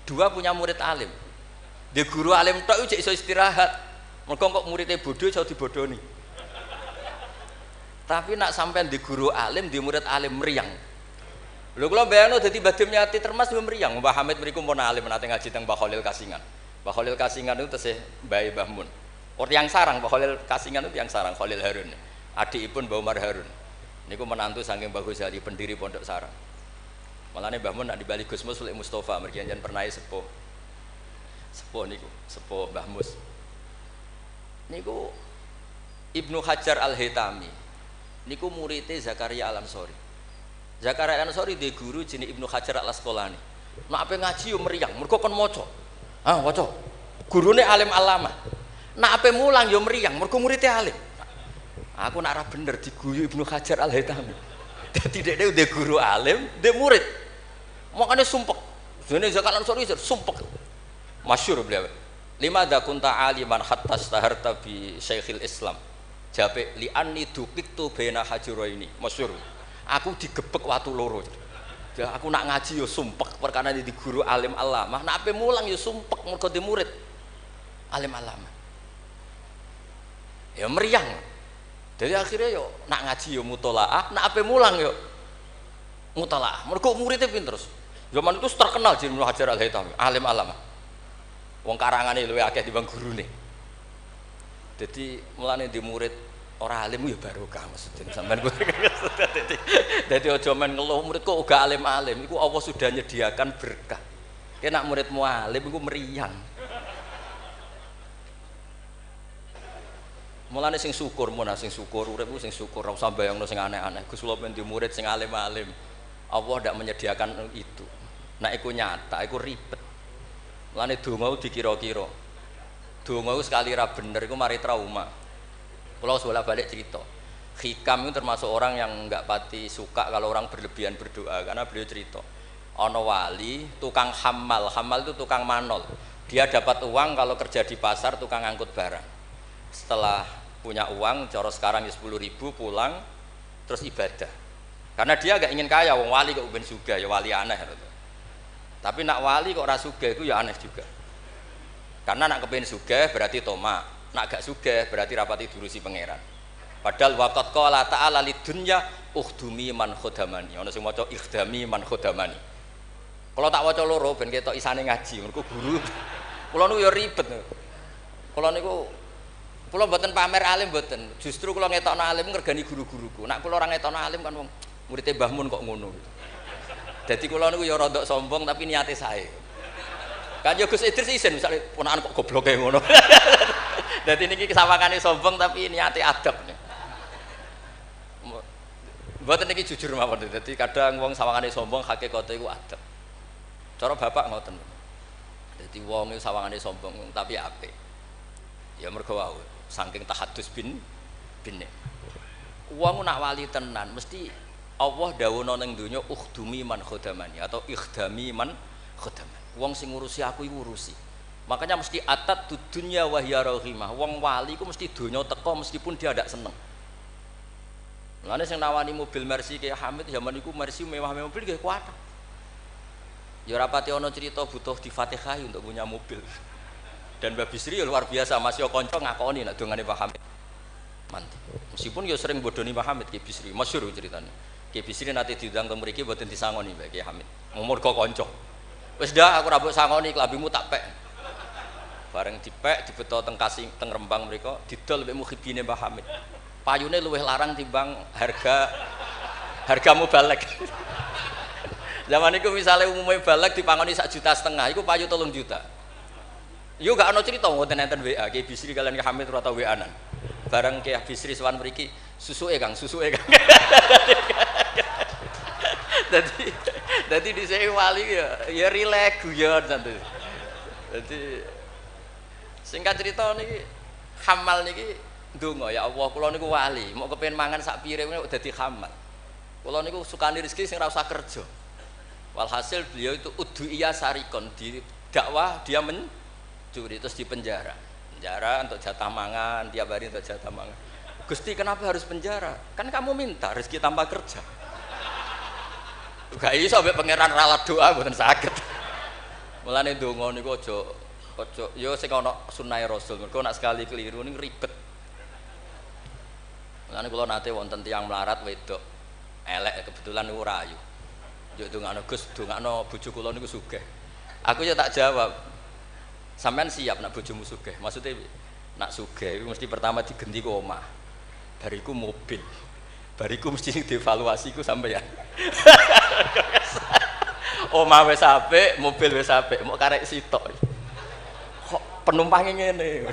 dua punya murid alim. Di guru alim tok iso istirahat. Mergo kok muridnya bodoh iso dibodoni. Tapi nak sampai di guru alim, di murid alim meriang. Lho kula bayangno dadi Badim Nyati Termas yo meriang. Mbah Hamid mriku pun alim nate ngaji teng Mbah Khalil Kasingan. Mbah Khalil Kasingan itu tesih Mbah Mbah Mun. Orang yang sarang Mbah Khalil Kasingan itu yang sarang Khalil Harun. Adikipun Mbah Umar Harun. Niku menantu saking Mbah Ghazali pendiri Pondok Sarang. Malane Mbah Mun nak dibali Gus Mus Lik Mustofa mergi jan pernah sepuh. Sepuh niku, sepuh Mbah Mus. Niku Ibnu Hajar Al-Haytami. Niku muridnya Zakaria Al-Ansori. Zakaria Al-Ansori di guru jenis Ibnu Hajar Al-Asqalani. Nak ape ngaji yo meriang, mergo kon maca. Ah, waca. Gurune alim alama. Nak ape mulang yo meriang, mergo muridnya alim. Aku nak ora bener diguyu Ibnu Hajar Al-Haytami. Dadi dhekne udah guru alim, dhe murid. Makane sumpek. Dene Zakaria Al-Ansori sumpek. Masyhur beliau. Lima da kunta aliman hatta staharta bi Syekhil Islam. Jape li anni dukiktu bena hajuraini masyhur. Aku digebek watu loro. Ya aku nak ngaji yo sumpek perkara di guru alim alamah. Nak ape mulang yo sumpek mergo di murid alim alamah. Ya meriang. Jadi akhirnya yo nak ngaji yo mutolaah, nak ape mulang yo mutolaah. Mergo muridnya pinter terus. Zaman itu terkenal Ibnu Hajar Al-Haytami, alim alamah. Wong karangane luwih akeh timbang gurune. Jadi mulane di murid orang alim ya barokah maksudnya sampean kuwi. Dadi aja men ngeluh murid kok uga alim-alim, iku Allah sudah nyediakan berkah. Ki nek muridmu alim iku meriang. Mulane sing syukur sing syukur urip sing syukur ora usah bayangno sing aneh-aneh. Gus kula men di murid sing alim-alim. Allah ndak menyediakan itu. Nek iku nyata iku ribet. Mulane donga dikira-kira. Donga sekali ra bener iku mari trauma. Kula bolak-balik cerita. Hikam itu termasuk orang yang enggak pati suka kalau orang berlebihan berdoa, karena beliau cerita ono wali tukang hamal itu tukang manol, dia dapat uang kalau kerja di pasar tukang angkut barang, setelah punya uang coro sekarang ya 10.000 pulang terus ibadah, karena dia gak ingin kaya. Wong wali kok ben sugih ya wali aneh, tapi nak wali kok ora sugih itu ya aneh juga, karena nak kepen sugih berarti toma, nak gak sugih berarti rapati durusi pangeran. Padahal waqat qala ta'ala lidunya ukhdumi man khodamani, ana sing maca ikhdami man khodamani. Kalau tak waca loro ben ketok isane ngaji, mergo guru. Kula niku ya ribet. Kula niku mboten pamer alim mboten. Justru kula ngetokno alim ngergani guru-guruku. Nek kula ora ngetokno alim kan wong muridé Mbah Mun kok ngono. Dadi kula niku ya rada sombong tapi niate sae. Kan yo Gus Idris isin misale ponakan kok gobloke ngono. Dadi niki kesawangane sombong tapi niate adab. Mboten niki jujur mawon. Dadi kadang wong sawangane sombong hakikate iku adab. Cara bapak ngoten. Dadi wong iku sawangane sombong tapi apik. Ya mergo wae saking tahadus bin. Wong nak wali tenan mesti Allah dawuhna ning donya ukhdumi man khodamani atau ikhdami man khodamani. Wong sing ngurusi aku iku urusi. Makanya mesti atat dunya wa hiya rahimah. Wong wali iku mesti donya teko meskipun dia ndak seneng. Mulane sing nawani mobil Mercy kayak Hamid zaman iku Mercy mewah-mewah mobil nggih kuat. Ya rapati ana cerita butuh difatihai untuk punya mobil. Dan Mbak Bisri ya luar biasa, Mas yo kanca ngakoni nek dongane Pak Hamid. Mantap. Meskipun ya sering bodoni Pak Hamid Ki Bisri, masyhur ceritane. Ki Bisri nate diundang ke mriki mboten disangoni Mbak Ki Hamid. Umur kok kanca. Wis dah aku ra mbok sangoni klambimu tak pek. Bareng dipek dibeto teng Kasing teng Rembang mriko didol mbek mukhibine Mbah Hamid. Payune luwih larang timbang harga mubalek. Zaman itu misalnya umumnya balek dipangoni 1,5 juta, itu payu 3 juta. Yo gak ana cerita ngoten enten WA Ki Bisri kalian Ki Hamid ora tau WA-an. Bareng Ki Bisri sowan mriki, susuke Kang. Dadi dhisik wali ya rileks guyon santai. Dadi singkat cerita niki hamal niki ndonga ya Allah kula niku wali, mau kepengin mangan sak piring kok dadi hamal. Kula niku sukani rezeki sing ora usah kerja. Walhasil beliau itu udhu'iyah sarikon, di dakwah dia mencuri terus di penjara untuk jatah mangan, tiap hari untuk jatah mangan. Gusti kenapa harus penjara? Kan kamu minta rezeki tanpa kerja. Gak iso sampai pangeran ralat doa mboten saged. Mulane ndonga niku aja yo sing ana sunah Rasul. Mergo nek sekali keliru niku ribet. Mulane kula nate wonten tiyang melarat wedok elek kebetulan niku rayu. Yo ndongakno Gus, ndongakno bojo kula niku sugih. Aku ya tak jawab. Sampean siap nak bojomu sugih? Maksudnya nak sugih mesti pertama digenti ku omah. Bariku mobil. Bariku mesti dievaluasi ku sampean. Omah wis apik, mobil wis apik, mok karek sitok. Kok penumpangnya ngene.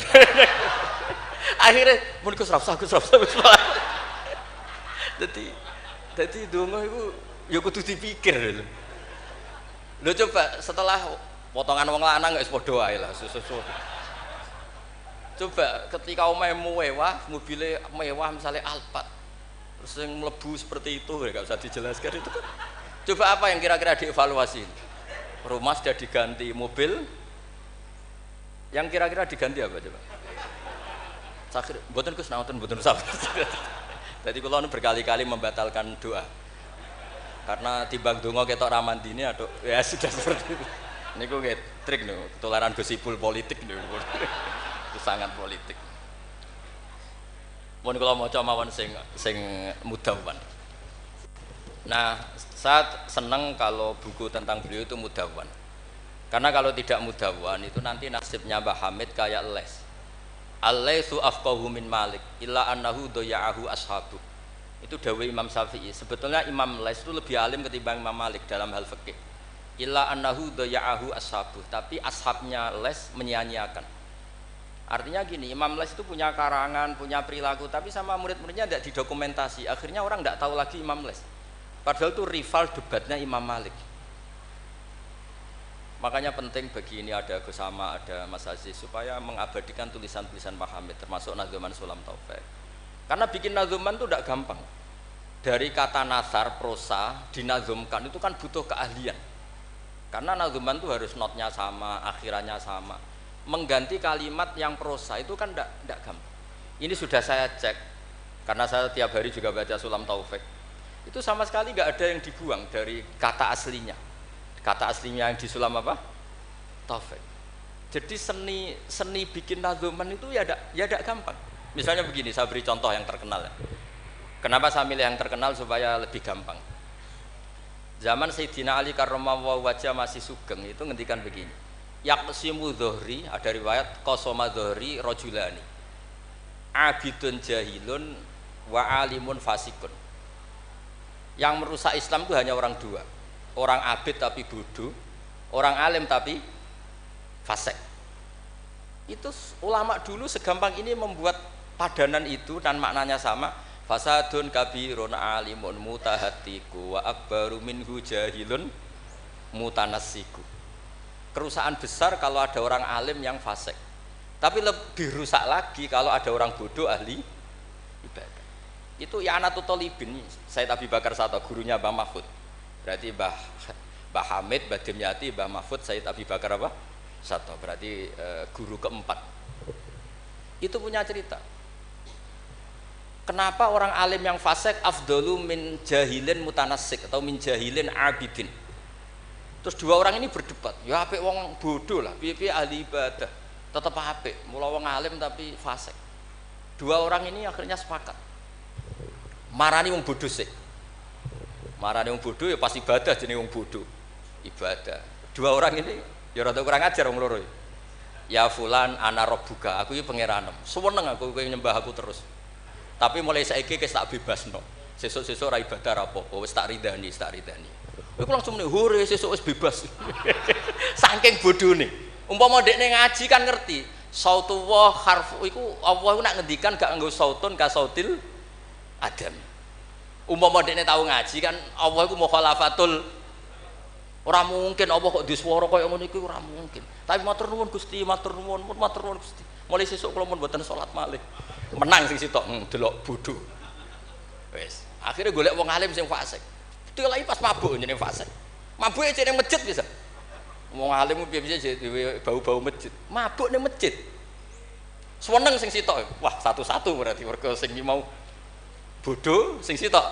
Akhirnya mun Gus Rafsa. Dadi donga iku ya kudu dipikir lho. Lho coba setelah potongan wong lanang wis padha wae lah susu. Coba ketika omahmu mewah, mobilnya mewah misalnya Alphard. Terus yang mlebu seperti itu ya enggak usah dijelaskan itu. Coba apa yang kira-kira dievaluasi? Rumah sudah diganti, mobil yang kira-kira diganti apa coba? Sakit, mboten Gus naoten mboten sabar. Jadi kula berkali-kali membatalkan doa. Karena timbang donga ketok ra mandine atuk ya sudah seperti itu. Niku nggih trik niku, ketularan gosipul politik niku. Itu sangat politik. Mun kula maca mawon sing mudawwan. Nah, saya senang kalau buku tentang beliau itu mudawwan. Karena kalau tidak mudawwan itu nanti nasibnya Mbah Hamid kayak les. Al-laitsu afqahu min Malik illa annahu daya'ahu ashabu. Itu dawuh Imam Syafi'i. Sebetulnya Imam Les itu lebih alim ketimbang Imam Malik dalam hal fikih. Illa annahu daya'ahu ashabu, tapi ashabnya Les menyia-nyiakan. Artinya gini, Imam Les itu punya karangan, punya perilaku, tapi sama murid-muridnya tidak didokumentasi. Akhirnya orang tidak tahu lagi Imam Les. Padahal itu rival debatnya Imam Malik. Makanya penting bagi ini ada Gus Sama, ada Mas Aziz supaya mengabadikan tulisan-tulisan Pak Hamid termasuk Nadzoman Sulam Taufik. Karena bikin nazuman itu tidak gampang. Dari kata nasar, prosa, dinazumkan itu kan butuh keahlian. Karena nazuman itu harus notnya sama, akhirannya sama. Mengganti kalimat yang prosa itu kan tidak gampang. Ini sudah saya cek, karena saya tiap hari juga baca Sulam Taufik. Itu sama sekali nggak ada yang dibuang dari kata aslinya. Kata aslinya yang di Sulam apa? Taufik. Jadi seni bikin nazuman itu ya tidak gampang. Misalnya begini, saya beri contoh yang terkenal ya. Kenapa saya milih yang terkenal supaya lebih gampang. Zaman Sayyidina Ali karramallahu wajah masih sugeng itu ngendikan begini. Yaqsimu dhuhri, ada riwayat qasama dhuhri rajulani. Abidun jahilun wa alimun fasikun. Yang merusak Islam itu hanya orang dua. Orang abid tapi bodoh, orang alim tapi fasik. Itu ulama dulu segampang ini membuat padanan itu dan maknanya sama. Fasadun kabirun alimun mutahatiku wa akbaru minhu jahilun mutanassiku. Kerusakan besar kalau ada orang alim yang fasik. Tapi lebih rusak lagi kalau ada orang bodoh ahli ibadah. Itu I'anatul Thalibin, Said Abi Bakar Sato, gurunya Mbah Mahfud. Berarti Mbah Hamid, Mbah Dimyati, Mbah Mahfud, Said Abi Bakar apa? Sato. Berarti guru keempat. Itu punya cerita. Kenapa orang alim yang fasik afdalu min jahilin mutanassik atau min jahilin abidin? Terus dua orang ini berdebat. Ya apik wong bodoh lah, piye-piye ahli ibadah. Tetap apik, mula wong alim tapi fasik. Dua orang ini akhirnya sepakat. Marani wong bodoh sih. Marani wong bodoh ya pasti ibadah jenenge wong bodoh. Ibadah. Dua orang ini ya rada kurang ajar wong loro. Ya fulan ana rabbuka, aku iki pangeranmu. Suweneng aku kowe nyembah aku terus. Tapi mulai saiki wis tak bebasno. Sesuk-sesuk ora ibadah apa-apa, wis tak ridani, Iku langsung muni, "Hore, sesuk wis bebas." Saking bodhone. Umpama dekne ngaji kan ngerti, sautullah harfu iku Allah iku nak ngendikan gak nganggo sautun ka sautil adam. Umpama dekne tau ngaji kan Allah iku mukhalafatul. Ora mungkin Allah kok diswara kaya ngono iku ora mungkin. Tapi matur nuwun Gusti, matur nuwun Gusti. Mulai sesuk kula mun mboten salat malih. Menang sing sitok delok bodho. Wis, akhirnya golek wong alim sing fasik. Delok pas mabuk jenenge fasik. Mabuke cek ning masjid bisa. Wong alim piye-piye dhewe bau-bau masjid. Mabuk ning masjid. Seneng sing sitok. Wah, satu-satu berarti mergo sing mau bodho, sing sitok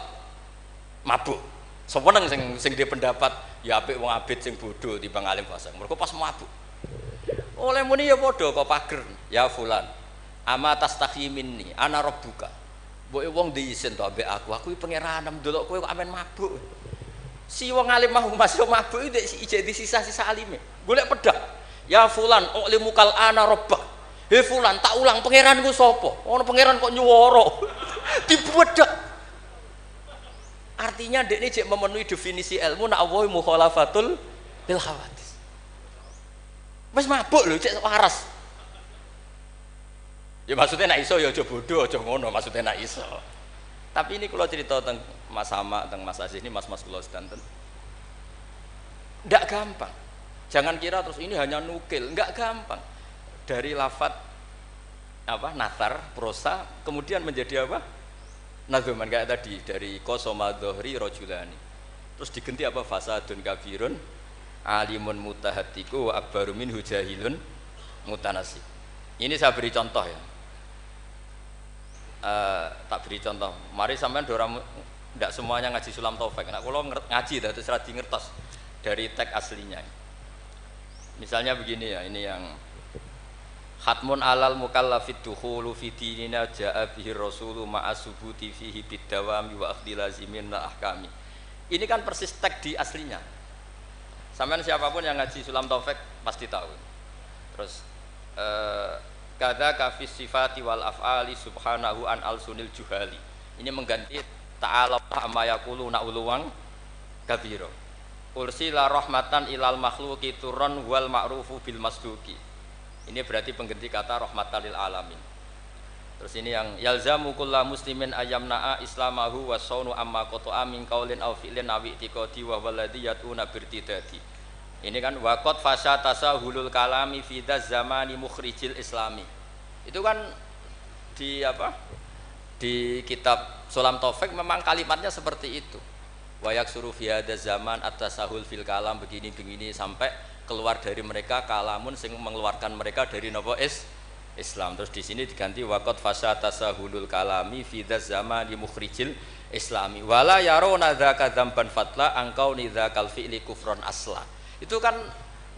mabuk. Seneng sing dia pendapat ya apik wong abid sing bodho timbang alim fasik. Mergo pas mabuk. Oleh muni ya padha kok pager. Ya fulan. Ama tastahi minni ana rabbuka. Mbok wong diisin to ambek aku iki pangeran ndelok kowe kok amen mabuk. Si wong alim mah masih mabuk iki ijek disisa-sisa alime. Golek pedang. Ya fulan ulimukal ana rabbak. He fulan tak ulang pangeranku sapa? Ono pangeran kok nyuwara. Dibedak. Artinya dekne jek memenuhi definisi ilmu nak Allah mukhalafatul bil hawadis. Wis mabuk lho cek waras. Ya maksudnya nak iso ya aja bodoh, aja ngono, maksudnya nak iso. Tapi ini kalau cerita tentang Mas Hama, tentang Mas Aziz ini, mas-mas kula sedanten. Ndak gampang. Jangan kira terus ini hanya nukil, enggak gampang. Dari lafat apa? Nathar, prosa, kemudian menjadi apa? Nazuman kayak tadi dari qasama dhuhri rajulani. Terus diganti apa? Fasadun kabirun alimun mutahatiku wa akbaru minhu jahilun mutanasib. Ini saya beri contoh ya. Tak beri contoh. Mari sampean dorang tidak semuanya ngaji Sulam Taufik. Nek kula ngaji terus ra ngertos dari teks aslinya. Misalnya begini ya, ini yang khatmun alal mukallafid dukhulu fi dinina jaa bihi rasulu ma'a subuti fihi bidawami wa akhdhi lazimin la ahkami. Ini kan persis teks di aslinya. Sampean siapapun yang ngaji Sulam Taufik pasti tahu. Terus kada kafis sifati wal af'ali subhanahu an al-sunil juhali. Ini mengganti ta'ala amma yaqulu na'uluwang kabiro. Ursila rahmatan ilal makhluqi turran wal ma'rufu bil masduki. Ini berarti pengganti kata rahmatan lil alamin. Terus ini yang yalzamu kullu muslimin ayyamna'a islamahu wa saunu amma qata'a min qaulin aw fi'lin aw i'tiqadi wa walladhi yatuna birtidati. Ini kan waqad fasha tasahulul kalami fi dzamani mukhrijil islami. Itu kan di apa? Di kitab Sulam Taufik memang kalimatnya seperti itu. Wayak suruh fi hadza zaman at-tasahul fil kalam begini-begini sampai keluar dari mereka kalamun sing mengeluarkan mereka dari nopo Islam. Terus di sini diganti waqad fasa tasahulul kalami fi dzal zamani mukhrijil islami wala yaruna dzaka dzamban fatla angkau nidzakal fi'li kufron asla. Itu kan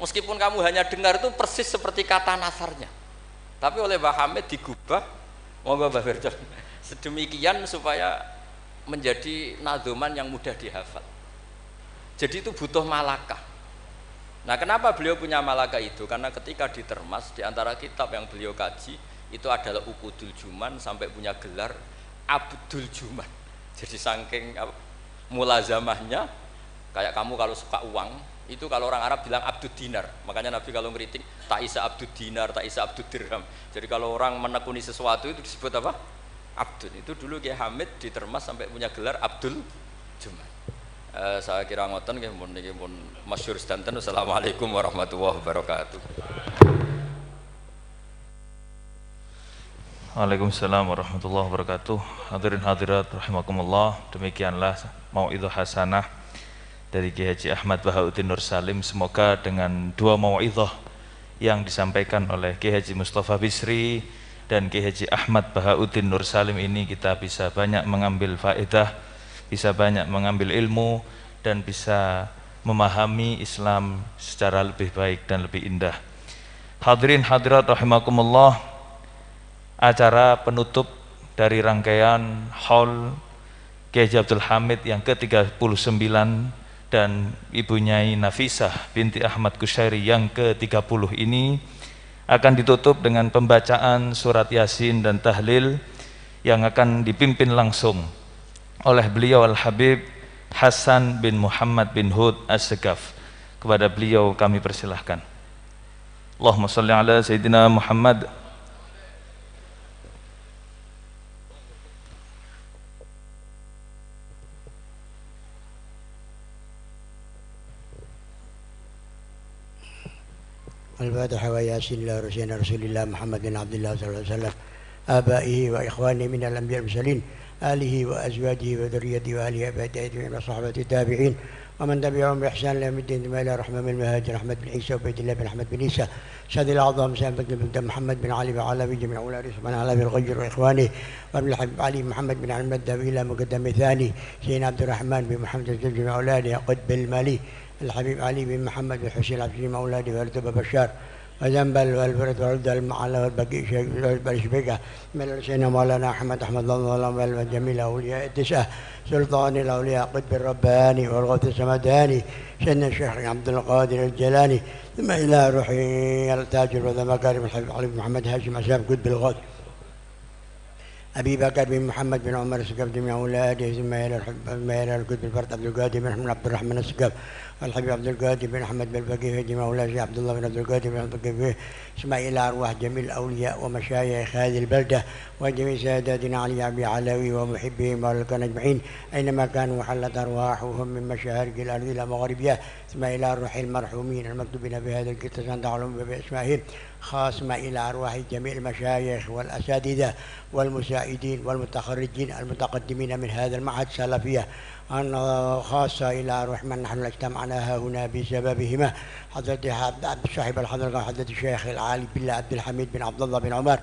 meskipun kamu hanya dengar itu persis seperti kata nasarnya, tapi oleh Mbah Hamid digubah, monggo Mbah Firdaus, sedemikian supaya menjadi nadzuman yang mudah dihafal. Jadi itu butuh malakah. Nah, kenapa beliau punya malakah itu? Karena ketika di Termas, di antara kitab yang beliau kaji itu adalah Uqudul Juman sampai punya gelar Abdul Juman. Jadi saking mulazamahnya, kayak kamu kalau suka uang itu kalau orang Arab bilang Abdud Dinar, makanya Nabi kalau ngeritik tak isa Abdud Dinar, tak isa Abdud Dirham. Jadi kalau orang menekuni sesuatu itu disebut apa? Abdul. Itu dulu Kiai Hamid di Termas sampai punya gelar Abdul Juman. Saya kira ngoten nggih mun niki pun masyhur sedanten. Assalamualaikum warahmatullahi wabarakatuh. Waalaikumsalam warahmatullahi wabarakatuh. Hadirin hadirat rahimakumullah. Demikianlah mau'idhah hasanah dari Kiai Haji Ahmad Bahauddin Nur Salim. Semoga dengan dua mau'idhah yang disampaikan oleh Kiai Haji Mustafa Bisri dan Kiai Haji Ahmad Bahauddin Nur Salim ini kita bisa banyak mengambil faedah, bisa banyak mengambil ilmu, dan bisa memahami Islam secara lebih baik dan lebih indah. Hadirin hadirat rahimakumullah, acara penutup dari rangkaian Haul Kiai Haji Abdul Hamid yang ke-39 dan Ibu Nyai Nafisah binti Ahmad Kusyairi yang ke-30 ini akan ditutup dengan pembacaan surat Yasin dan tahlil yang akan dipimpin langsung oleh beliau Al-Habib Hasan bin Muhammad bin Hud As-Segaf. Kepada beliau kami persilahkan. Allahumma salli ala Sayyidina Muhammad. الفاتحة وياسين إلى رسول الله محمد بن عبد الله صلى الله عليه وسلم آبائه وإخوانه من الأنبياء المرسلين آله وأزواجه وذريته وآله وأبائه وصحبه التابعين ومن تبعهم بإحسان إلى يوم الدين ثم إلى رحمة من المهاجر أحمد بن عيسى وبيت الله بن أحمد بن عيسى سيد الأعظم سيد بن محمد بن علي وعلى جميع أولاد سبحان الله بالغير وإخوانه وابن الحبيب علي محمد بن علي المدى إلى مقدم ثاني سيدنا عبد الرحمن بن محمد جميع أولاده قطب المالي الحبيب علي بن محمد بن حسين عبد الجليل أولاده والتبى بشار وذنبل والفرد والرد المعلى والبقي شبيكة من سيدنا مولانا أحمد الله والجميل أولياء التسعة سلطان الأولياء قطب الرباني والغوث السمداني سيدنا الشيخ عبد القادر الجيلاني ثم إلى روحي التاجر وذا مكارم الحبيب علي بن محمد هاشم أساب قطب الغوث أبي بكر بن محمد بن عمر السقف جميع أولاده ثم إلى القطب الفرد عبد القادر بن عبد الرحمن السقف والحبيب عبد القادر بن أحمد بن الفقيه جميع أولاده عبد الله بن عبد القادر بن عبد الفقيه ثم إلى أرواح جميع الأولياء ومشايخ هذه البلدة وجميع ساداتنا علي أبي علوي ومحبهم والكن أجمعين أينما كانوا حلت أرواحهم من مشارق الأرض إلى مغاربها ثم إلى أرواح المرحومين المكتوبين بهذا الكتاب تعلم بأسمائهم خاصة إلى أرواح جميع المشايخ والأساتذة والمساعدين والمتخرجين المتقدمين من هذا المعهد السلفية أن خاصة إلى أرواح من نحن اجتمعنا هنا بسببهما حضرة صاحب الحضرة حضرة الشيخ العالي بالله عبد الحميد بن عبد الله بن عمر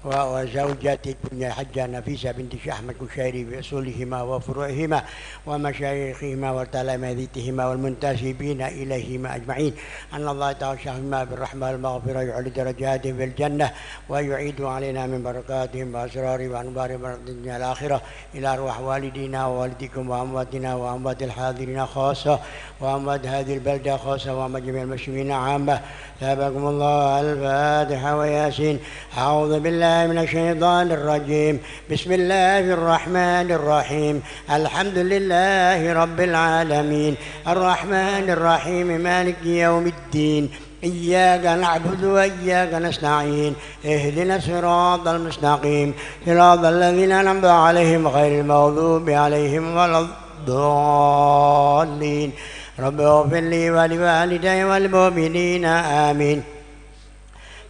وزوجته الحجة نفيسة بنت الشيخ أحمد كشيري بأصولهما وفروعهما ومشايخهما وتلامذتهما والمنتسبين إليهما أجمعين أن الله تعالى بالرحمة والمغفرة يعلي درجاتهم في الجنة ويعيد علينا من بركاتهم وأسرار وأنوار الدنيا الآخرة إلى أرواح والدينا ووالدكم وأمواتنا وأموات الحاضرين خاصة وأموات هذه البلدة خاصة وأموات جميع المسلمين عامة ثابكم الله. الفاتحة وياسين. أعوذ بالله من الشيطان الرجيم. بسم الله الرحمن الرحيم. الحمد لله رب العالمين الرحمن الرحيم مالك يوم الدين إياك نعبد وإياك نستعين اهدنا الصراط المستقيم صراط الذين أنعمت عليهم غير المغضوب عليهم ولا الضالين. رب اغفر لي ولوالدي والمؤمنين آمين.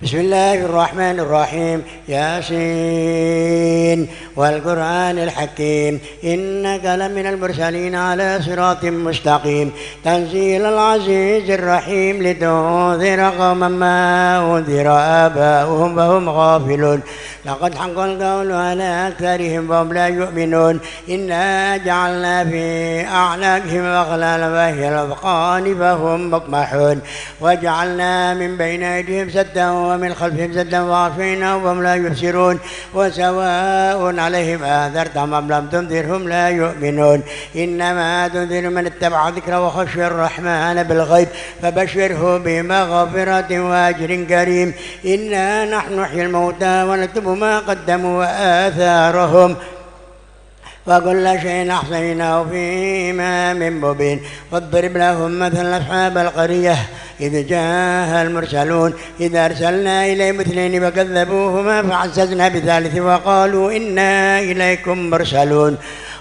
بسم الله الرحمن الرحيم ياسين والقرآن الحكيم إنك لمن المرسلين على صراط مستقيم تنزيل العزيز الرحيم لتنذر قوما ما أنذر آباؤهم فهم غافلون لقد حق القول على أكثرهم فهم لا يؤمنون إنا جعلنا في أعناقهم أغلالا فهي الأذقان فهم مقمحون وجعلنا من بين أيديهم سدا ومن خلفهم سدا فأغشيناهم وهم لا يبصرون وسواء عليهم أنذرتهم أم لم تنذرهم لا يؤمنون إنما تنذر من اتبع ذكر وخشي الرحمن بالغيب فبشره بمغفرة وأجر كريم إنا نحن نحيي الموتى ونكتب ما قدموا وآثارهم وكل شيء أحصيناه في إمام مبين واضرب لهم مثل أصحاب القرية إذ جاءها المرسلون إذ أرسلنا إليهم اثنين فكذبوهما فعززنا بثالث وقالوا إنا إليكم مرسلون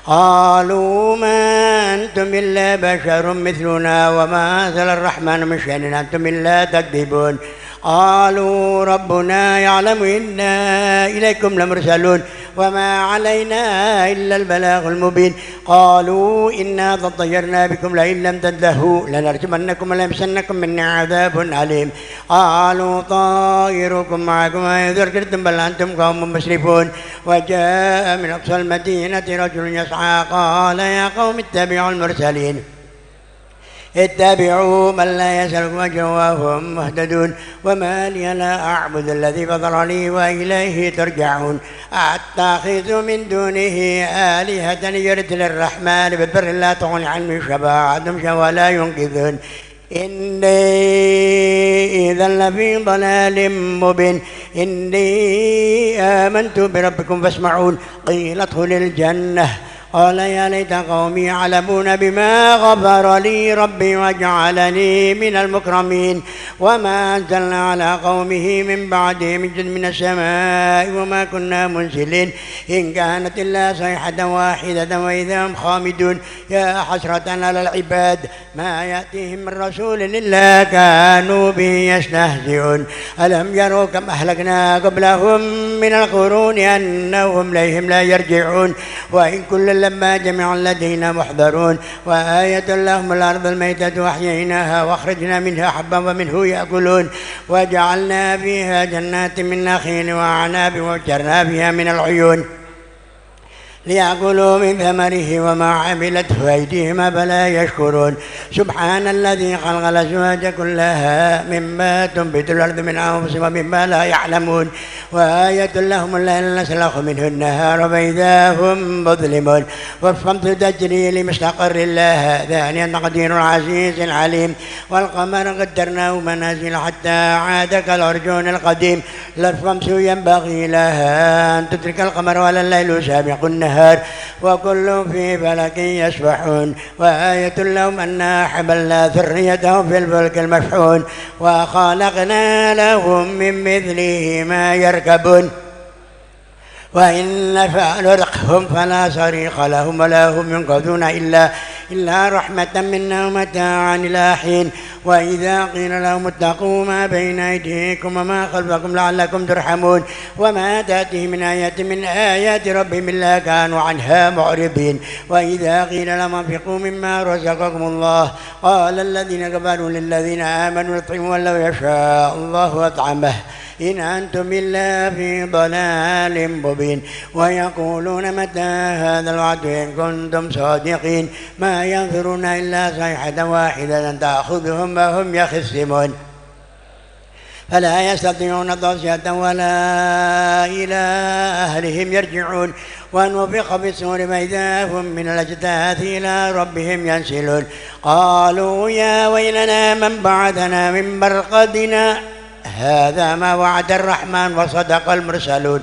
قالوا ما أنتم إلا بشر مثلنا وما أنزل الرحمن من شيء إن أنتم إلا تكذبون قالوا ربنا يعلم إنا إليكم لمرسلون وما علينا إلا البلاغ المبين قالوا إنا تطيرنا بكم لئن لم تنتهوا لنرجمنكم وليمسنكم منا عذاب أليم قالوا طائركم معكم أئن ذكرتم بل أنتم قوم مسرفون وجاء من أقصى المدينة رجل يسعى قال يا قوم اتبعوا المرسلين اتبعوا من لا يسألكم أجرا وهم مهتدون وما لي لا أعبد الذي فطرني وإليه ترجعون أتخذ من دونه آلهة يرث للرحمن بالبر لا تغني عني شفاعتهم ولا ينقذون إني إذا لفي ضلال مبين إني آمنت بربكم فاسمعون قيل ادخل الجنة قال يا ليت قومي يعلمون بما غفر لي ربي وجعلني من المكرمين وما أنزلنا على قومه من بعده من جند من السماء وما كنا منزلين إن كانت إلا صيحة واحدة وإذا هم خامدون يا حسرة على العباد ما يأتيهم من رسول إلا كانوا به يستهزئون ألم يروا كم أهلكنا قبلهم من القرون أنهم إليهم لا يرجعون وإن كل لما جميع لدينا محضرون وآية لهم الأرض الميتة وأحييناها وأخرجنا منها حبا ومنه يأكلون وجعلنا فيها جنات من نخيل وأعناب وفجرنا فيها من العيون ليأكلوا من ثمره وما عملته أيديهم أفلا يشكرون سبحان الذي خلق الأزواج كلها مما تنبت الأرض من أنفسهم ومما لا يعلمون وآية لهم الليل نسلخ منه النهار فإذا هم مظلمون والشمس تجري لمستقر لها ذلك تقدير العزيز العليم والقمر قدرناه منازل حتى عاد كالعرجون القديم لا الشمس ينبغي لها أن تدرك القمر ولا الليل سابق النهار وكل في فلك يسبحون وآية لهم أنا حملنا ذريتهم في الفلك المشحون وخلقنا لهم من مثله ما يركبون وإن نشأ نرقهم فلا صريخ لهم ولا هم ينقذون إلا رحمة منا ومتاعا إلى حين وإذا قيل لهم اتقوا ما بين أيديكم وما خلفكم لعلكم ترحمون وما تأتي من آية من آيات ربهم إلا كانوا عنها معرضين وإذا قيل لهم انفقوا مما رزقكم الله قال الذين كفروا للذين آمنوا اطعموا ولو يشاء الله أطعمه إن أنتم إلا في ضلال مبين ويقولون متى هذا الوعد إن كنتم صادقين ما ينظرون إلا صيحة واحدة تأخذهم وهم يخصمون فلا يستطيعون توصية ولا إلى أهلهم يرجعون ونفخ في الصور فإذا هم من الأجداث إلى ربهم ينسلون قالوا يا ويلنا من بعثنا من مرقدنا هذا ما وعد الرحمن وصدق المرسلون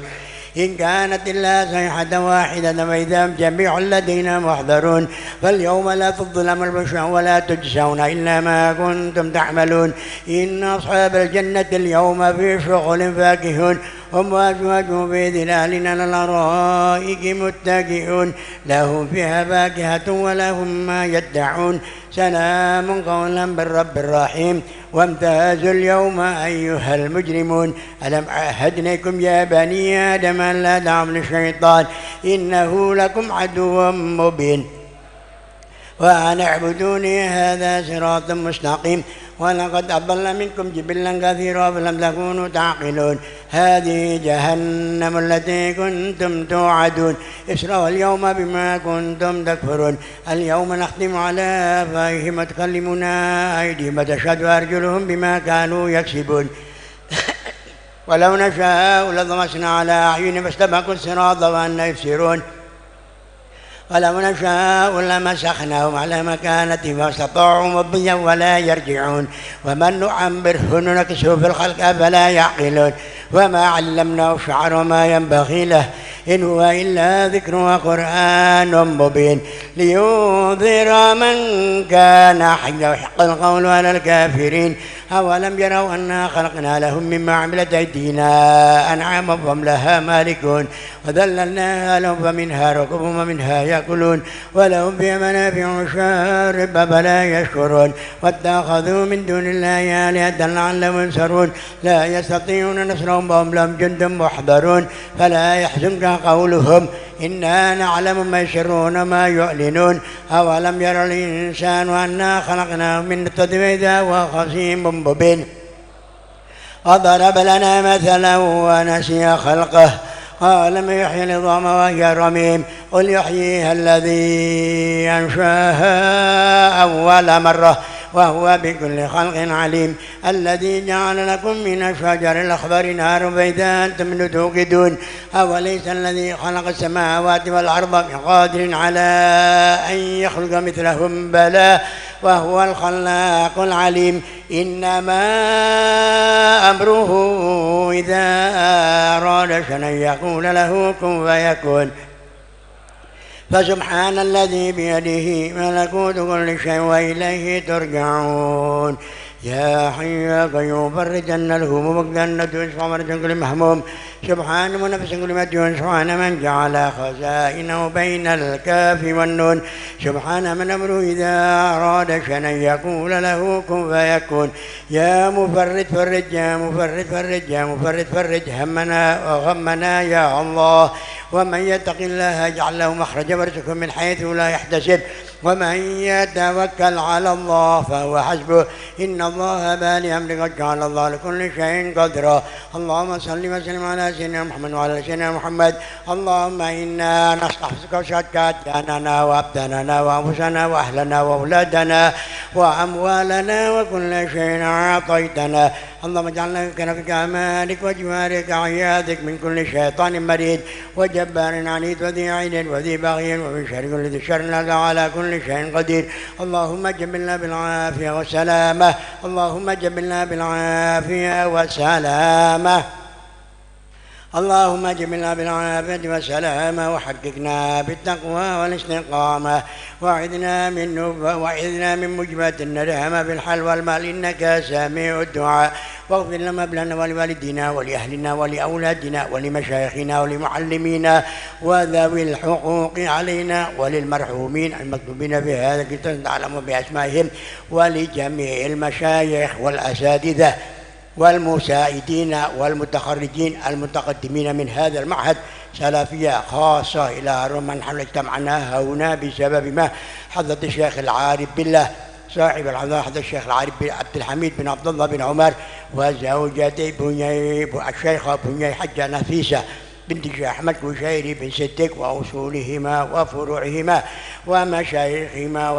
إن كانت إلا صيحة واحدة فإذا هم جميع لدينا محضرون فاليوم لا تظلم البشر ولا تجزون إلا ما كنتم تعملون إن أصحاب الجنة اليوم في شغل فاكهون هم وأزواجهم في ظلال على الأرائك متكئون لهم فيها فاكهة ولهم ما يدعون سلام قولا من رب رحيم وامتازوا اليوم أيها المجرمون ألم أعهد إليكم يا بني آدم أن لا تعبدوا الشيطان إنه لكم عدو مبين وأن اعبدوني هذا صراط مستقيم ولقد أضل منكم جبلا كثيرا فلم تكونوا تعقلون هذه جهنم التي كنتم توعدون اصلوها اليوم بما كنتم تكفرون اليوم نختم على أفواههم وتكلمنا أيديهم وتشهد أرجلهم بما كانوا يكسبون ولو نشاء لطمسنا على أعينهم فاستبقوا الصراط وأنى يبصرون ولو نشاء لمسخناهم على مكانتهم فاستطاعوا مضيا ولا يرجعون ومن نعمره ننكسه في الخلق فلا يعقلون وما علمناه الشعر وما ينبغي له إن هو إلا ذكر وقرآن مبين لينذر من كان حيا ويحق القول على الكافرين أولم يروا أنا خلقنا لهم مما عملت أيدينا أنعاما فهم لها مالكون وذللناها لهم فمنها ركوبهم ومنها يأكلون ولهم فيها منافع ومشارب فلا يشكرون واتخذوا من دون الله آلهة لعلهم ينصرون لا يستطيعون نصرهم وهم لهم جند محضرون فلا يحزنك قولهم إنا نعلم ما يسرون ما يعلنون أولم يرى الإنسان أنا خلقناه من نطفة فإذا هو خصيم مبين وضرب لنا مثلا ونسي خلقه قال من يحيي العظام وهي رميم قل يحييها الذي أنشاها أول مرة وهو بكل خلق عليم الذي جعل لكم من الشجر الأخضر نارا فإذا أنتم توقدون أوليس الذي خلق السماوات والأرض بقادر على أن يخلق مثلهم بلى وهو الخلاق العليم إنما أمره إذا أراد شيئا يقول له كن فيكون فسبحان الذي بيده ملكوت كل شيء وإليه ترجعون يا حي يا قيوم فرج عنا الهموم واقضنا واشفع مرض كل مهموم سبحان منفس كل مديون سبحان من جعل خزائنه بين الكاف والنون سبحان من أمره إذا أراد شيئا يقول له كن فيكون يا مفرج فرج يا مفرج فرج يا مفرج فرج همنا وغمنا يا الله ومن يتق الله يجعل له مخرجا ويرزقه من حيث لا يحتسب ومن يتوكل على الله فهو حسبه إن الله بالغ أمره قد جعل الله لكل شيء قدرا اللهم صل وسلم على سيدنا محمد وعلى سيدنا محمد اللهم إنا نستحفظك وشهدك أدياننا وأبداننا وأنفسنا وأهلنا وأولادنا وأموالنا وكل شيء أعطيتنا اللهم اجعلنا في أمانك وجوارك وعياذك من كل شيطان مريد وجبار عنيد وذي عين وذي بغي ومن شر كل ذي شر لك على كل شيء قدير اللهم جبلنا بالعافية والسلامة اللهم جبلنا بالعافية والسلامة اللهم جبلنا بالعافية والسلامة وحققنا بالتقوى والاستقامة وعذنا من مجبات الندامة بالحل والمال إنك سميع الدعاء واغفر لنا لنا ولوالدينا ولأهلنا ولأولادنا ولمشايخنا ولمعلمينا وذوي الحقوق علينا وللمرحومين المكتوبين في هذا الكتاب تعلم بأسمائهم ولجميع المشايخ والأساتذة والمساعدين والمتخرجين المتقدمين من هذا المعهد سلفية خاصة إلى من اجتمعنا هنا بسبب ما حضرة الشيخ العارف بالله صاحب الحضرة حضرة الشيخ العارف عبد الحميد بن عبد الله بن عمر وزوجته الشيخة بني حجة نفيسة بنت الشيخ أحمد كشيري بن صدق وأصولهما وفروعهما ومشايخهما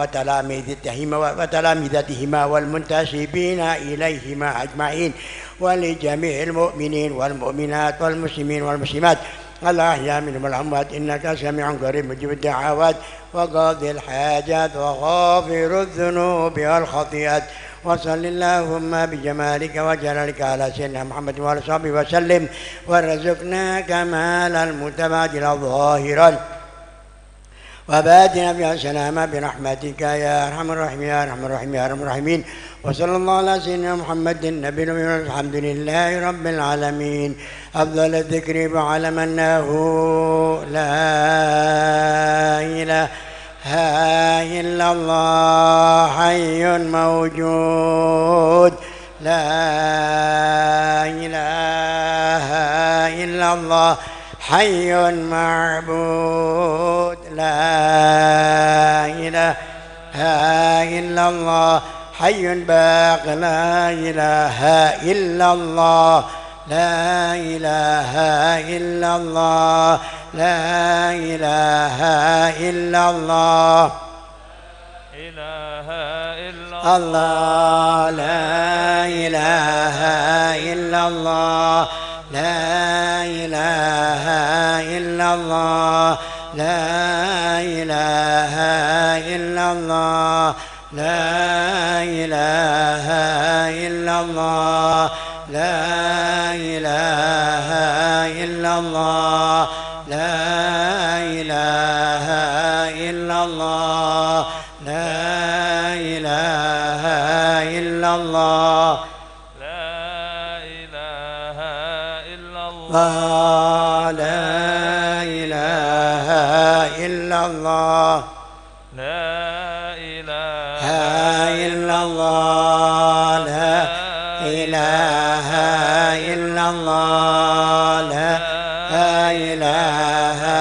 وتلامذتهما والمنتسبين إليهما أجمعين ولجميع المؤمنين والمؤمنات والمسلمين والمسلمات الأحياء منهم والأموات إنك سميع قريب مجيب الدعوات وقاضي الحاجات وغافر الذنوب والخطيئات وصل اللهم بجمالك وجلالك على سيدنا محمد وعلى صحبه وسلم ورزقنا كمال المتبادل ظاهرا وبادنا بها سلاما برحمتك يا أرحم الراحمين يا أرحم الراحمين يا أرحم الراحمين وصلى الله على سيدنا محمد النبي الحمد لله رب العالمين أفضل الذكر بعلم أنه لا إله إلا الله حي موجود لا إله إلا الله حي معبود لا إله إلا الله حي باق لا إله إلا الله لا إله إلا الله لا إله إلا الله إله إلا الله لا إله إلا الله لا إله إلا الله لا إله إلا الله لا إله إلا الله لا إله إلا الله لا إله إلا الله لا إله إلا الله لا إله إلا الله لا إله إلا الله لا إله إلا الله لا إله إلا الله لا إله إلا الله لا إله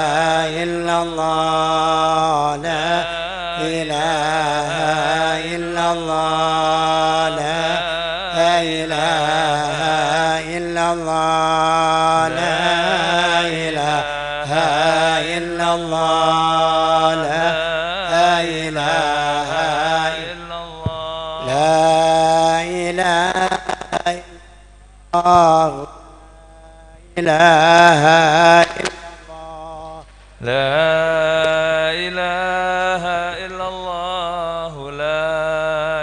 إلا الله لا إله إلا الله لا إله إلا الله لا إله إلا الله لا إله إلا الله لا إله إلا الله لا